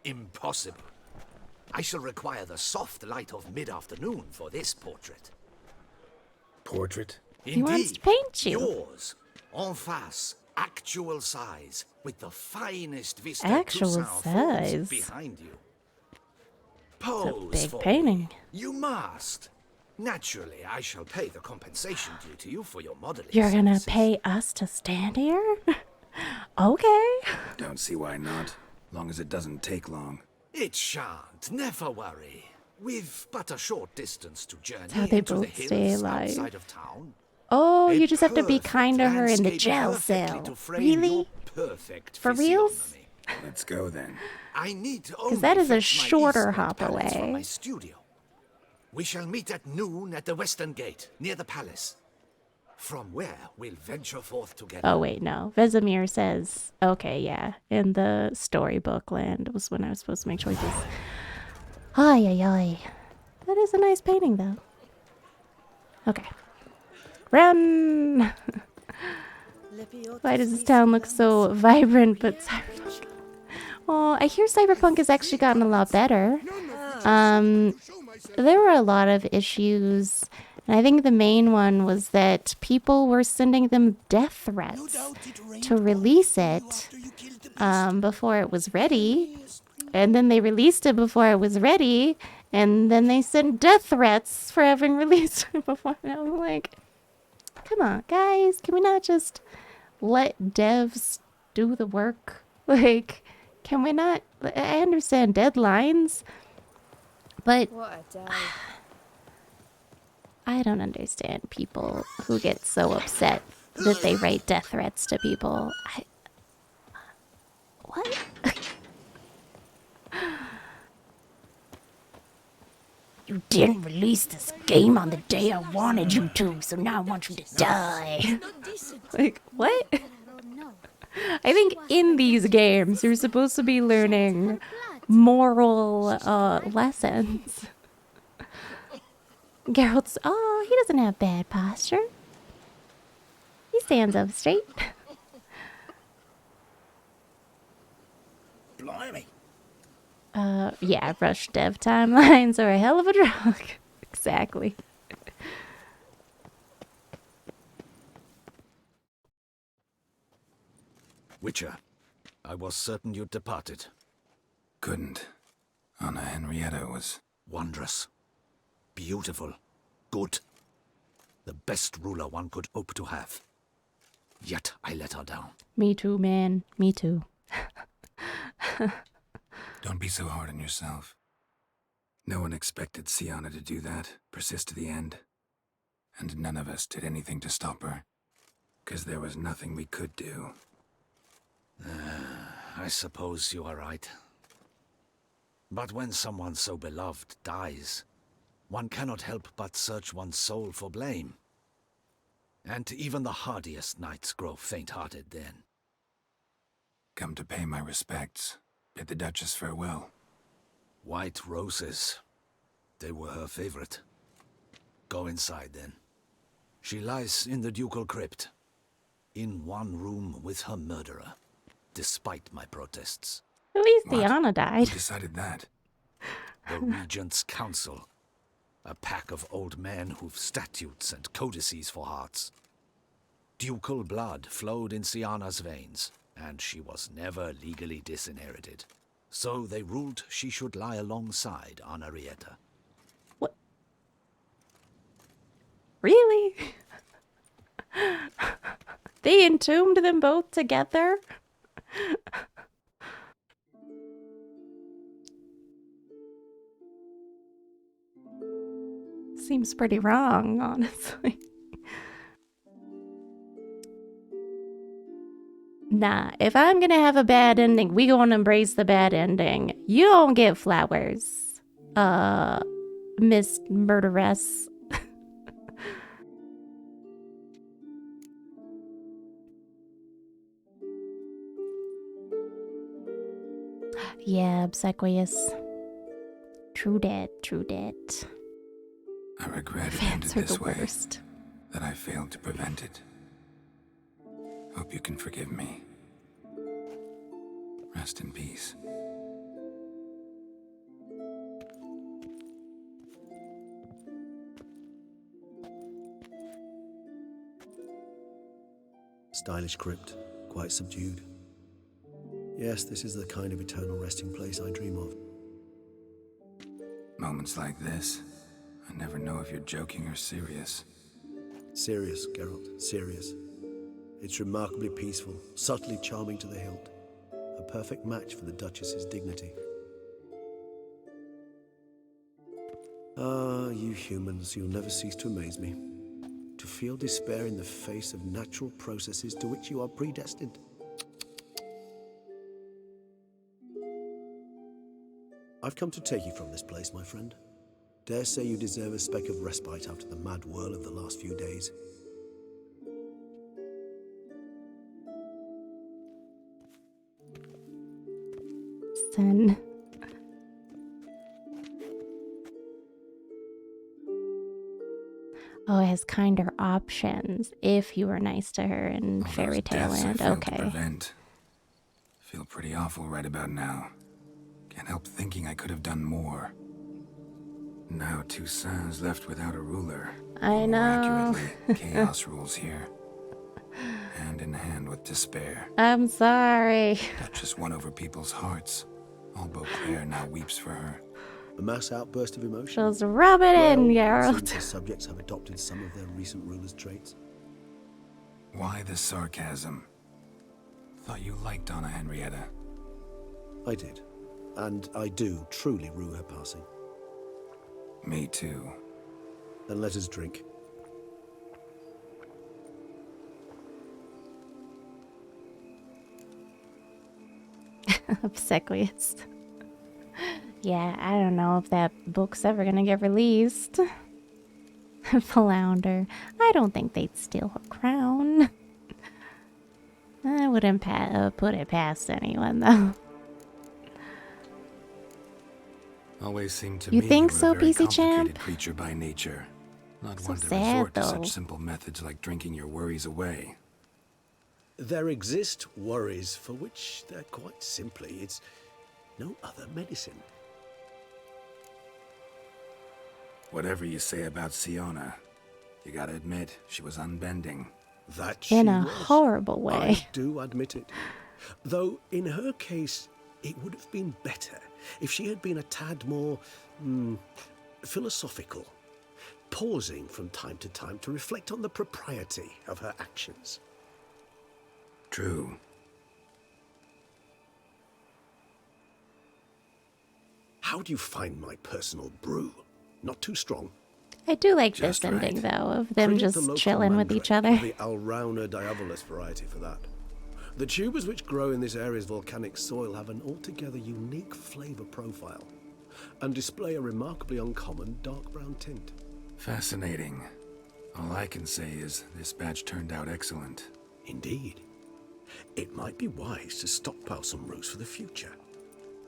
Impossible. I shall require the soft light of mid-afternoon for this portrait. Portrait? He wants to paint you. Yours, en face, actual size, with the finest vista Actual Toussaint Falls size? behind you. It's a Pose big for painting. me. You must. Naturally, I shall pay the compensation due to you for your modeling. You're gonna services. pay us to stand here? Okay. Don't see why not. Long as it doesn't take long. It shan't. Never worry. With but a short distance to journey how they into the both stay hills alive. outside of town. Oh, A you just have to be perfect kind to her in the landscape jail perfectly cell. to frame Really? your perfect For reals? physiognomy. Let's go then. I need to Because that only is a fetch my shorter eastward hop pallets from my away. studio. We shall meet at noon at the western gate, near the palace. From where we'll venture forth together. Oh, wait, no. Vesemir says, okay, yeah. In the storybook land was when I was supposed to make choices. Ay, ay, ay. That is a nice painting, though. Okay. Run! Why does this town look so vibrant but cyberpunk? Oh, I hear Cyberpunk has actually gotten a lot better. There were a lot of issues, and I think the main one was that people were sending them death threats to release it before it was ready, and then they released it before it was ready, and then they sent death threats for having released it before. And I'm like, come on, guys, can we not just let devs do the work? Like, can we not? I understand deadlines, but What a day. I don't understand people who get so upset that they write death threats to people. What? You didn't release this game on the day I wanted you to, so now I want you to die. Like, what? I think in these games, you're supposed to be learning moral lessons. Geralt's, oh, he doesn't have bad posture. He stands up straight. Blimey. Yeah, rush dev timelines are a hell of a drug. Exactly. Witcher, I was certain you'd departed. Couldn't. Anna Henrietta was... Wondrous. Beautiful. Good. The best ruler one could hope to have. Yet I let her down. Me too, man. Me too. Don't be so hard on yourself. No one expected Sienna to do that, persist to the end. And none of us did anything to stop her. 'Cause there was nothing we could do. I suppose you are right. But when someone so beloved dies, one cannot help but search one's soul for blame. And even the hardiest knights grow faint-hearted then. Come to pay my respects. Bid the Duchess farewell. White roses. They were her favorite. Go inside then. She lies in the ducal crypt. In one room with her murderer. Despite my protests. At least What? Diana died. Who decided that? The Regent's Council. A pack of old men who've statutes and codices for hearts. Ducal blood flowed in Sienna's veins, and she was never legally disinherited. So they ruled she should lie alongside Henrietta. What? Really? They entombed them both together? Seems pretty wrong, honestly. Nah, if I'm gonna have a bad ending, we gonna embrace the bad ending. You don't get flowers, Miss Murderess. Yeah, obsequious. True dat, true dat. I regret it ended Fans are this the way. worst. That I failed to prevent it. Hope you can forgive me. Rest in peace. Stylish crypt, quite subdued. Yes, this is the kind of eternal resting place I dream of. Moments like this, I never know if you're joking or serious. Serious, Geralt, serious. It's remarkably peaceful, subtly charming to the hilt. A perfect match for the Duchess's dignity. Ah, you humans, you'll never cease to amaze me. To feel despair in the face of natural processes to which you are predestined. I've come to take you from this place, my friend. Dare say you deserve a speck of respite after the mad whirl of the last few days. Son. Oh, it has kinder options if you were nice to her in All Fairy those Tale deaths I Land. failed to Okay. prevent. Feel pretty awful right about now. Can't help thinking I could have done more. Now Toussaint's left without a ruler. I know. More accurately, chaos rules here. Hand in hand with despair. I'm sorry. Duchess won over people's hearts. All Beauclair now weeps for her. A mass outburst of emotion. Just rub it in, Geralt. Seems the subjects have adopted some of their recent ruler's traits. Why the sarcasm? Thought you liked Anna Henrietta. I did. And I do truly rue her passing. Me too. Then let us drink. Obsequious. Yeah, I don't know if that book's ever gonna get released. Flounder. I don't think they'd steal her crown. I wouldn't put it past anyone, though. Always seemed to You me think you were so, a very PC complicated Champ? creature by nature. Not So one to sad, resort to though. such simple methods like drinking your worries away. There exist worries for which they're quite simply, it's no other medicine. Whatever you say about Siona, you gotta admit, she was unbending. That she In a was. horrible way. I do admit it. Though, in her case, it would have been better if she had been a tad more philosophical, pausing from time to time to reflect on the propriety of her actions. True. How do you find my personal brew? Not too strong? I do like Just this ending, right. though, of them Credit the just local chilling with each other. mandrake, the Alrauna diabolus variety for that. The tubers which grow in this area's volcanic soil have an altogether unique flavour profile and display a remarkably uncommon dark brown tint. Fascinating. All I can say is this batch turned out excellent. Indeed. It might be wise to stockpile some roots for the future.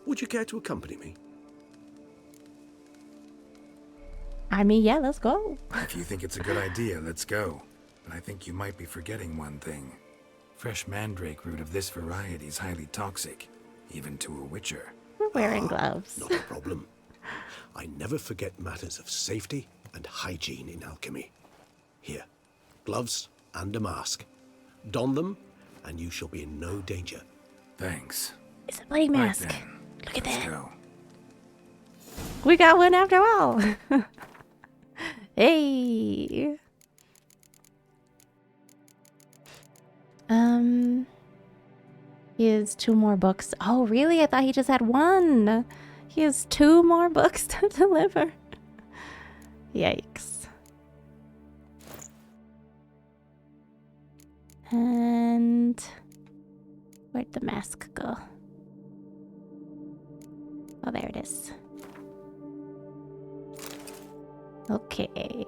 Would you care to accompany me? I mean, yeah, let's go. If you think it's a good idea, let's go. But I think you might be forgetting one thing. Fresh mandrake root of this variety is highly toxic, even to a witcher. We're wearing gloves. Not a problem. I never forget matters of safety and hygiene in alchemy. Here, gloves and a mask. Don them, and you shall be in no danger. Thanks. It's a bloody mask. Right then. Look at Let's that. go. We got one after all. Hey. He has 2 more books. Oh, really? I thought he just had 1. He has 2 more books to deliver. Yikes. And where'd the mask go? Oh, there it is. Okay.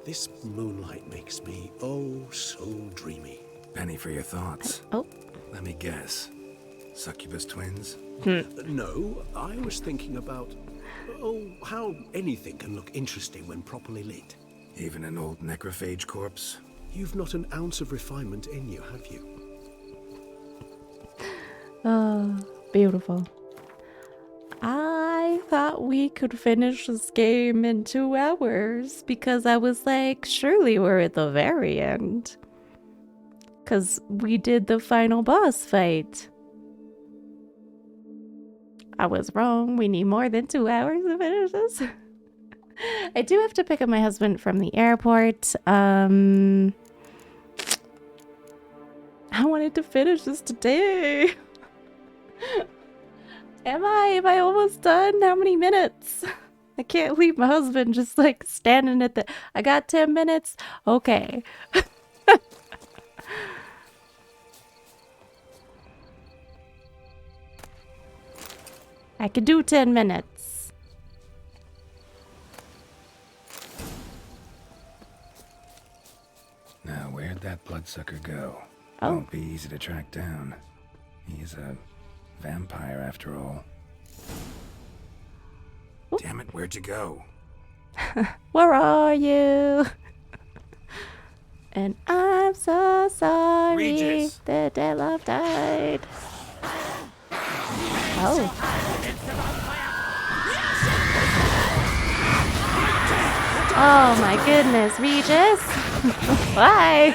This moonlight makes me oh so dreamy. Penny for your thoughts. Oh. Let me guess. Succubus twins? No, I was thinking about how anything can look interesting when properly lit. Even an old necrophage corpse? You've not an ounce of refinement in you, have you? Oh, beautiful. I thought we could finish this game in 2 hours because I was like, surely we're at the very end. Because we did the final boss fight. I was wrong. We need more than 2 hours to finish this. I do have to pick up my husband from the airport. I wanted to finish this today. Am I almost done? How many minutes? I can't leave my husband just like standing at the... I got 10 minutes? Okay. I could do 10 minutes. Now, where'd that bloodsucker go? Oh. Won't be easy to track down. He's a vampire after all. Oop. Damn it, where'd you go? Where are you? And I'm so sorry. Regis. The dead love died. Oh. Oh my goodness, Regis. Why?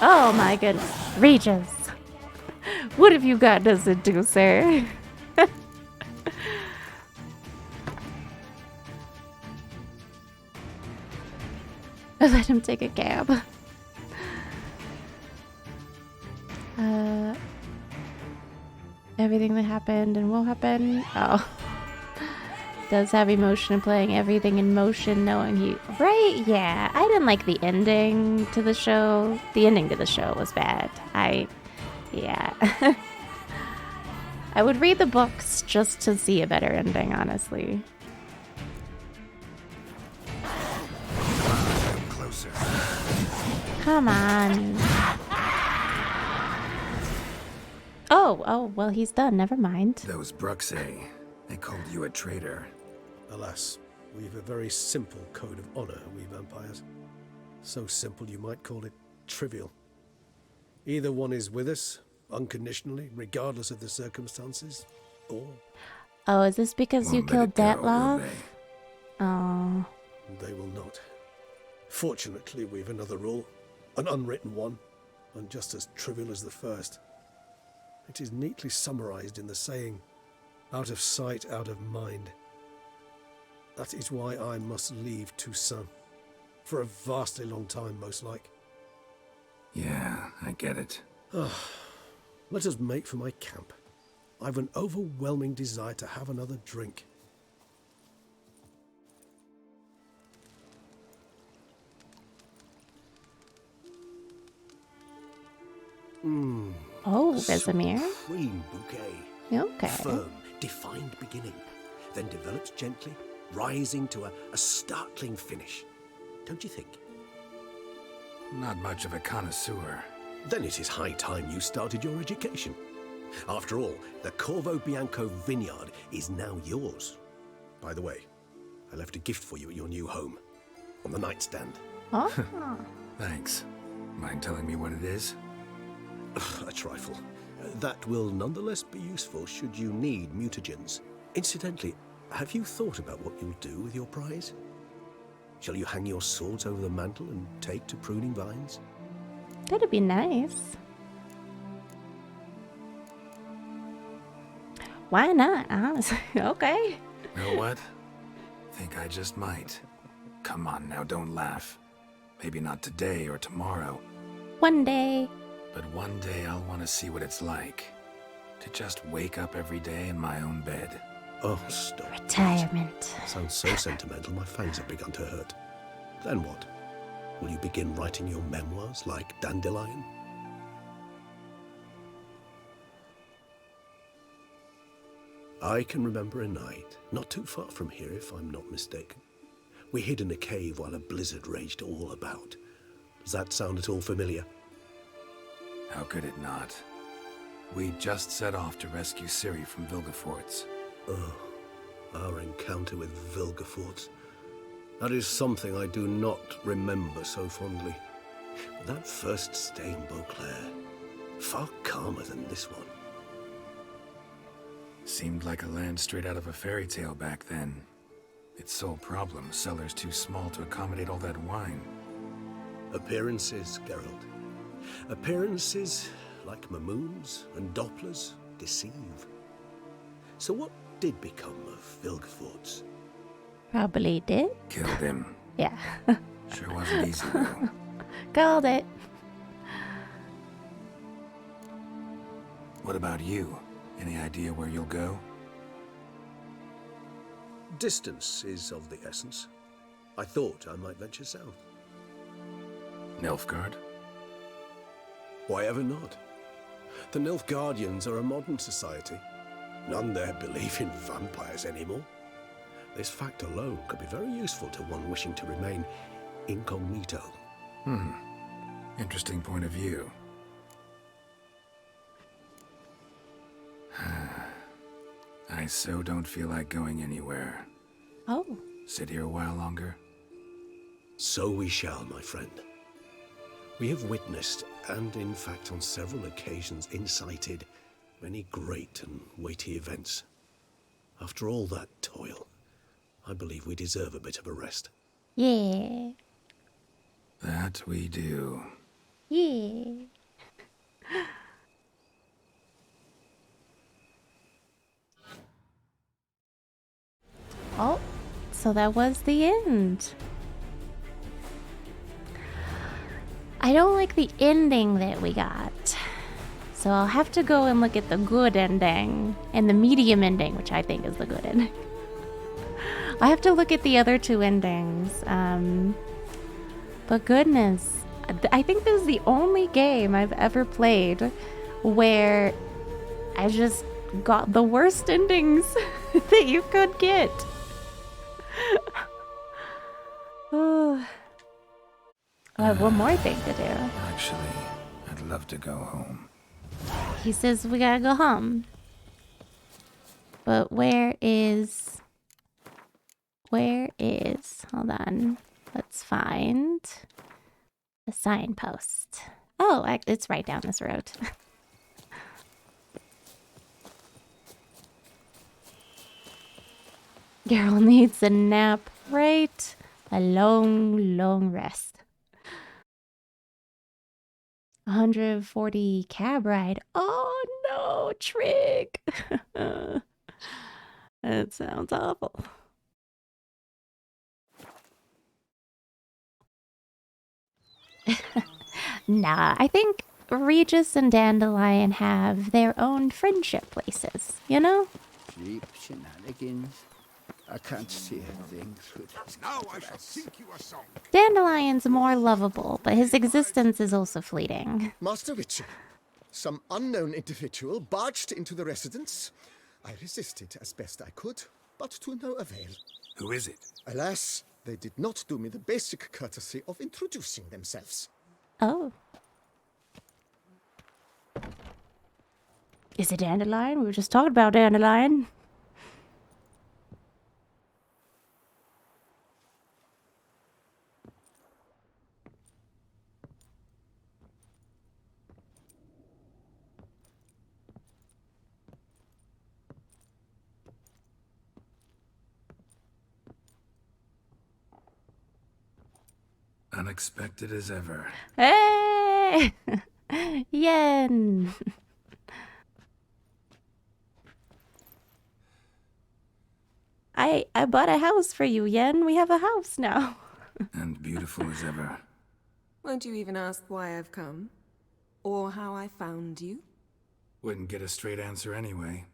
Oh my goodness, Regis. What have you got us into, sir? Let him take a cab. Everything that happened and will happen. Oh. Does have emotion in playing everything in motion, knowing he... Right? Yeah. I didn't like the ending to the show. The ending to the show was bad. Yeah. I would read the books just to see a better ending, honestly. Closer. Come on. Oh, well, he's done. Never mind. Those Bruxay, they called you a traitor. Alas, we've a very simple code of honor, we vampires. So simple you might call it trivial. Either one is with us, unconditionally, regardless of the circumstances, or... Oh, is this because you killed Datloff? Oh. They will not. Fortunately, we've another rule, an unwritten one, and just as trivial as the first. It is neatly summarized in the saying, out of sight, out of mind. That is why I must leave Toussaint. For a vastly long time, most like. Yeah, I get it. Let us make for my camp. I've an overwhelming desire to have another drink. Oh, Vesemir. Supreme bouquet. Okay. Firm, defined beginning, then develops gently, rising to a startling finish. Don't you think? Not much of a connoisseur. Then it is high time you started your education. After all, the Corvo Bianco vineyard is now yours. By the way, I left a gift for you at your new home, on the nightstand. Oh. Thanks. Mind telling me what it is? A trifle. That will nonetheless be useful should you need mutagens. Incidentally, have you thought about what you'll do with your prize? Shall you hang your swords over the mantle and take to pruning vines? That'd be nice. Why not, honestly? Okay. Know what? Think I just might. Come on now, don't laugh. Maybe not today or tomorrow. One day. But one day I'll want to see what it's like. To just wake up every day in my own bed. Oh, stop. Retirement. Sounds so sentimental, my fangs have begun to hurt. Then what? Will you begin writing your memoirs like Dandelion? I can remember a night, not too far from here if I'm not mistaken. We hid in a cave while a blizzard raged all about. Does that sound at all familiar? How could it not? We just set off to rescue Ciri from Vilgefortz. Oh, our encounter with Vilgefortz. That is something I do not remember so fondly. That first stay in Beauclair, far calmer than this one. Seemed like a land straight out of a fairy tale back then. Its sole problem, cellars too small to accommodate all that wine. Appearances, Geralt. Appearances, like Mamoons and Dopplers, deceive. So what did become of Vilgefortz? Probably did. Killed him. Yeah. Sure wasn't easy, though. Called it. What about you? Any idea where you'll go? Distance is of the essence. I thought I might venture south. Nilfgaard? Why ever not? The Nilfgaardians are a modern society. None there believe in vampires anymore. This fact alone could be very useful to one wishing to remain incognito. Interesting point of view. I so don't feel like going anywhere. Oh. Sit here a while longer? So we shall, my friend. We have witnessed, and in fact on several occasions incited, many great and weighty events. After all that toil, I believe we deserve a bit of a rest. Yeah. That we do. Yeah. Oh, so that was the end. I don't like the ending that we got. So I'll have to go and look at the good ending and the medium ending, which I think is the good ending. I have to look at the other two endings. But goodness, I think this is the only game I've ever played where I just got the worst endings that you could get. Oh. I have one more thing to do. Actually, I'd love to go home. He says we gotta go home. But where is... Hold on. Let's find the signpost. Oh, it's right down this road. Girl needs a nap, right? A long, long rest. 140 cab ride. Oh no, Trig. That sounds awful. Nah, I think Regis and Dandelion have their own friendship places, you know? Cheap shenanigans. I can't see a thing through this. Now I shall sing you a song. Dandelion's more lovable, but his existence is also fleeting. Master Witcher, some unknown individual barged into the residence. I resisted as best I could, but to no avail. Who is it? Alas, they did not do me the basic courtesy of introducing themselves. Oh. Is it Dandelion? We were just talking about Dandelion. Unexpected as ever. Hey! Yen! I bought a house for you, Yen. We have a house now. And beautiful as ever. Won't you even ask why I've come? Or how I found you? Wouldn't get a straight answer anyway.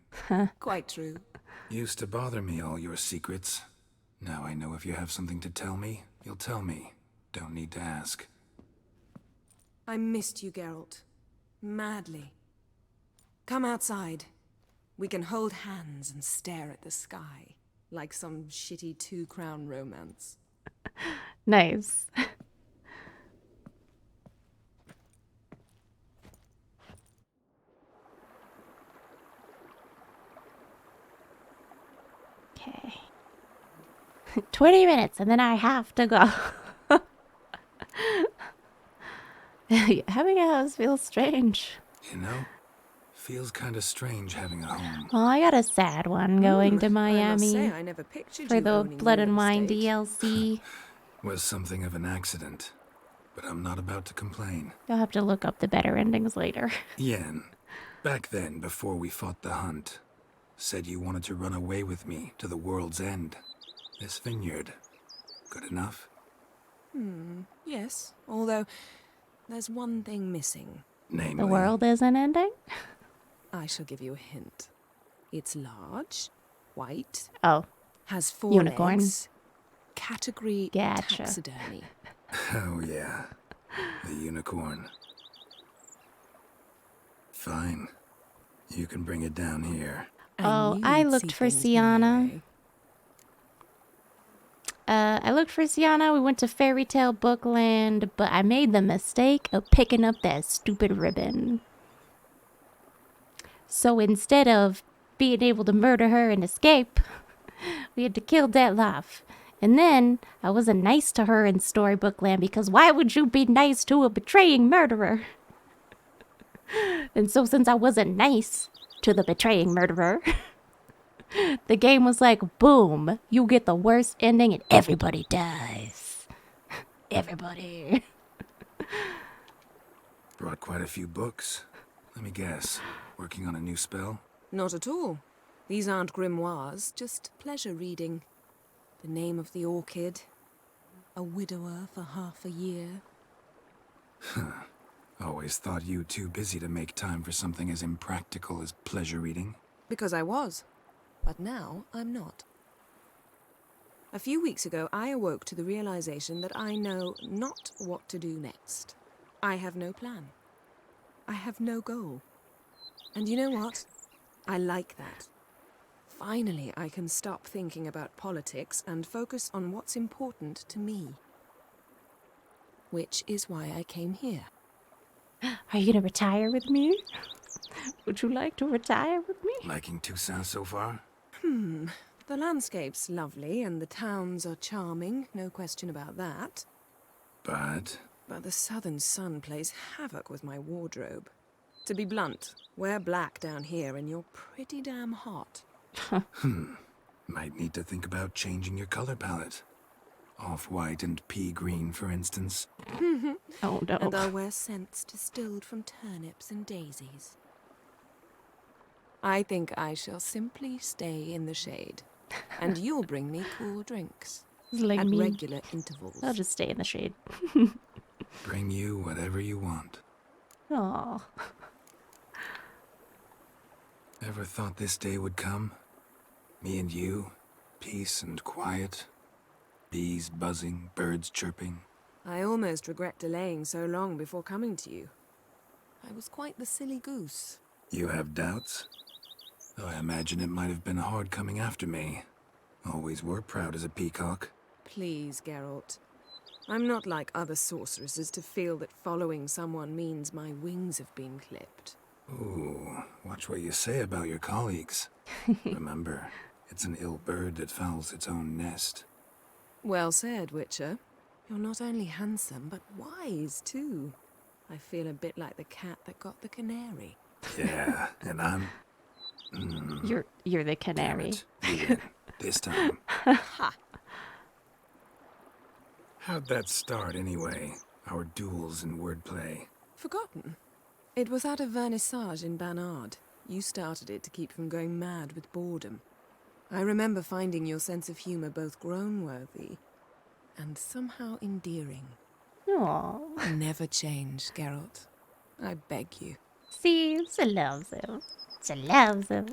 Quite true. Used to bother me, all your secrets. Now I know if you have something to tell me, you'll tell me. Don't need to ask. I missed you, Geralt. Madly. Come outside. We can hold hands and stare at the sky. Like some shitty two-crown romance. Nice. Okay. 20 minutes and then I have to go. Having a house feels strange. You know, feels kind of strange having a home. Well, I got a sad one going to Miami I must say, I never pictured for you the owning Blood and real Wine estate. DLC. Was something of an accident, but I'm not about to complain. You'll have to look up the better endings later. Yen, back then, before we fought the hunt, said you wanted to run away with me to the world's end. This vineyard, good enough? Yes, although there's one thing missing. Namely, The world isn't ending? I shall give you a hint. It's large, white, Oh. has 4 Unicorn. legs, category Gotcha. taxidermy. Oh yeah, the unicorn. Fine, you can bring it down here. Oh, knew I you'd looked see for things my Sienna. way. I looked for Sienna. We went to Fairy Tale Bookland, but I made the mistake of picking up that stupid ribbon. So instead of being able to murder her and escape, we had to kill Detlef. And then I wasn't nice to her in Storybook Land because why would you be nice to a betraying murderer? And so since I wasn't nice to the betraying murderer, the game was like, boom, you get the worst ending and everybody dies. Everybody. Brought quite a few books. Let me guess. Working on a new spell? Not at all. These aren't grimoires, just pleasure reading. The Name of the Orchid. A widower for half a year. Always thought you too busy to make time for something as impractical as pleasure reading. Because I was. But now I'm not. A few weeks ago, I awoke to the realization that I know not what to do next. I have no plan. I have no goal. And you know what? I like that. Finally, I can stop thinking about politics and focus on what's important to me. Which is why I came here. Are you gonna retire with me? Would you like to retire with me? Liking Toussaint so far? The landscape's lovely and the towns are charming, no question about that. But the southern sun plays havoc with my wardrobe. To be blunt, wear black down here and you're pretty damn hot. Might need to think about changing your color palette. Off-white and pea green, for instance. Oh no. And I'll wear scents distilled from turnips and daisies. I think I shall simply stay in the shade. And you'll bring me cool drinks. Like at me. regular intervals. I'll just stay in the shade. Bring you whatever you want. Aww. Ever thought this day would come? Me and you, peace and quiet. Bees buzzing, birds chirping. I almost regret delaying so long before coming to you. I was quite the silly goose. You have doubts? Though I imagine it might have been hard coming after me. Always were proud as a peacock. Please, Geralt. I'm not like other sorceresses to feel that following someone means my wings have been clipped. Ooh, watch what you say about your colleagues. Remember, it's an ill bird that fouls its own nest. Well said, Witcher. You're not only handsome, but wise, too. I feel a bit like the cat that got the canary. Yeah, and I'm... You're the canary. Damn it. You win. This time. Ha! How'd that start, anyway? Our duels and wordplay. Forgotten. It was at a vernissage in Banard. You started it to keep from going mad with boredom. I remember finding your sense of humor both groan-worthy and somehow endearing. Aww. Never change, Geralt. I beg you. See, she loves him. She loves him.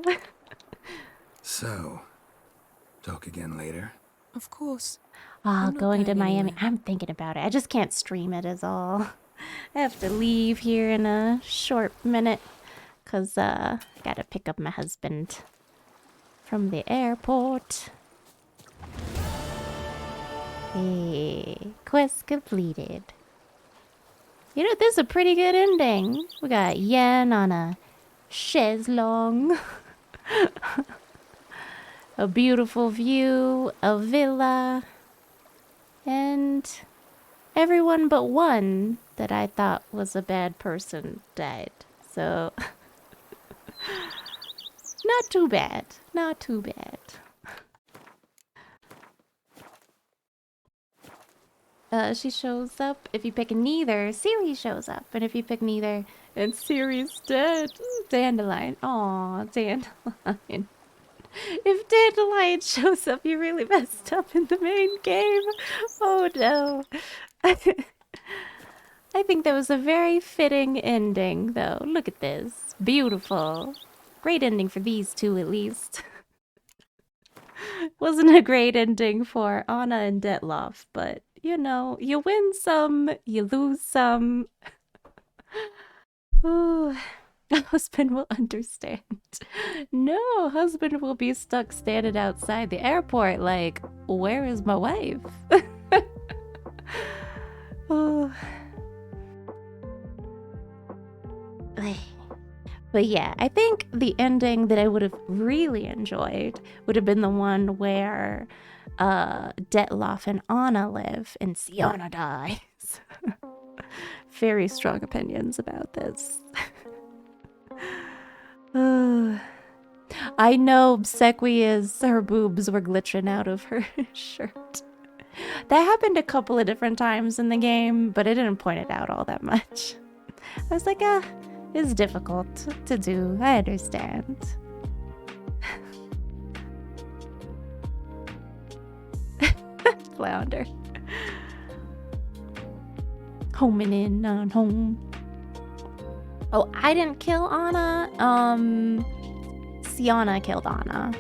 So, talk again later. Of course. Oh, going to Miami. I'm thinking about it. I just can't stream it is all. I have to leave here in a short minute. Because, I gotta pick up my husband from the airport. Hey, quest completed. You know, this is a pretty good ending. We got Yen on a chaise longue. A beautiful view, a villa, and everyone but one that I thought was a bad person died. So, not too bad. Not too bad. She shows up. If you pick neither, Ciri shows up. And if you pick neither, and Ciri's dead. Dandelion. Aw, Dandelion. If Dandelion shows up, you really messed up in the main game. Oh no. I think that was a very fitting ending, though. Look at this. Beautiful. Great ending for these two, at least. Wasn't a great ending for Anna and Detloff, but, you know, you win some, you lose some. Ooh. Husband will understand. No, husband will be stuck standing outside the airport like, where is my wife? Oh. But yeah, I think the ending that I would have really enjoyed would have been the one where Detloff and Anna live, and Sienna dies. Very strong opinions about this. I know her boobs were glitching out of her shirt. That happened a couple of different times in the game, but I didn't point it out all that much. I was like, it's difficult to do. I understand. Flounder. Homing in on home. Oh, I didn't kill Anna. Sienna killed Anna.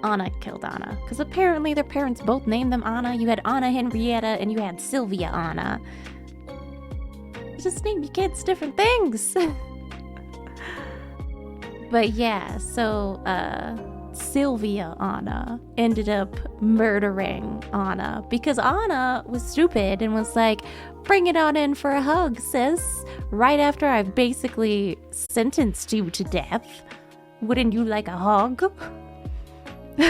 Anna killed Anna. Because apparently their parents both named them Anna. You had Anna Henrietta and you had Sylvia Anna. Just name your kids different things. But yeah, so Sylvia Anna ended up murdering Anna because Anna was stupid and was like, bring it on in for a hug, sis. Right after I've basically sentenced you to death. Wouldn't you like a hug?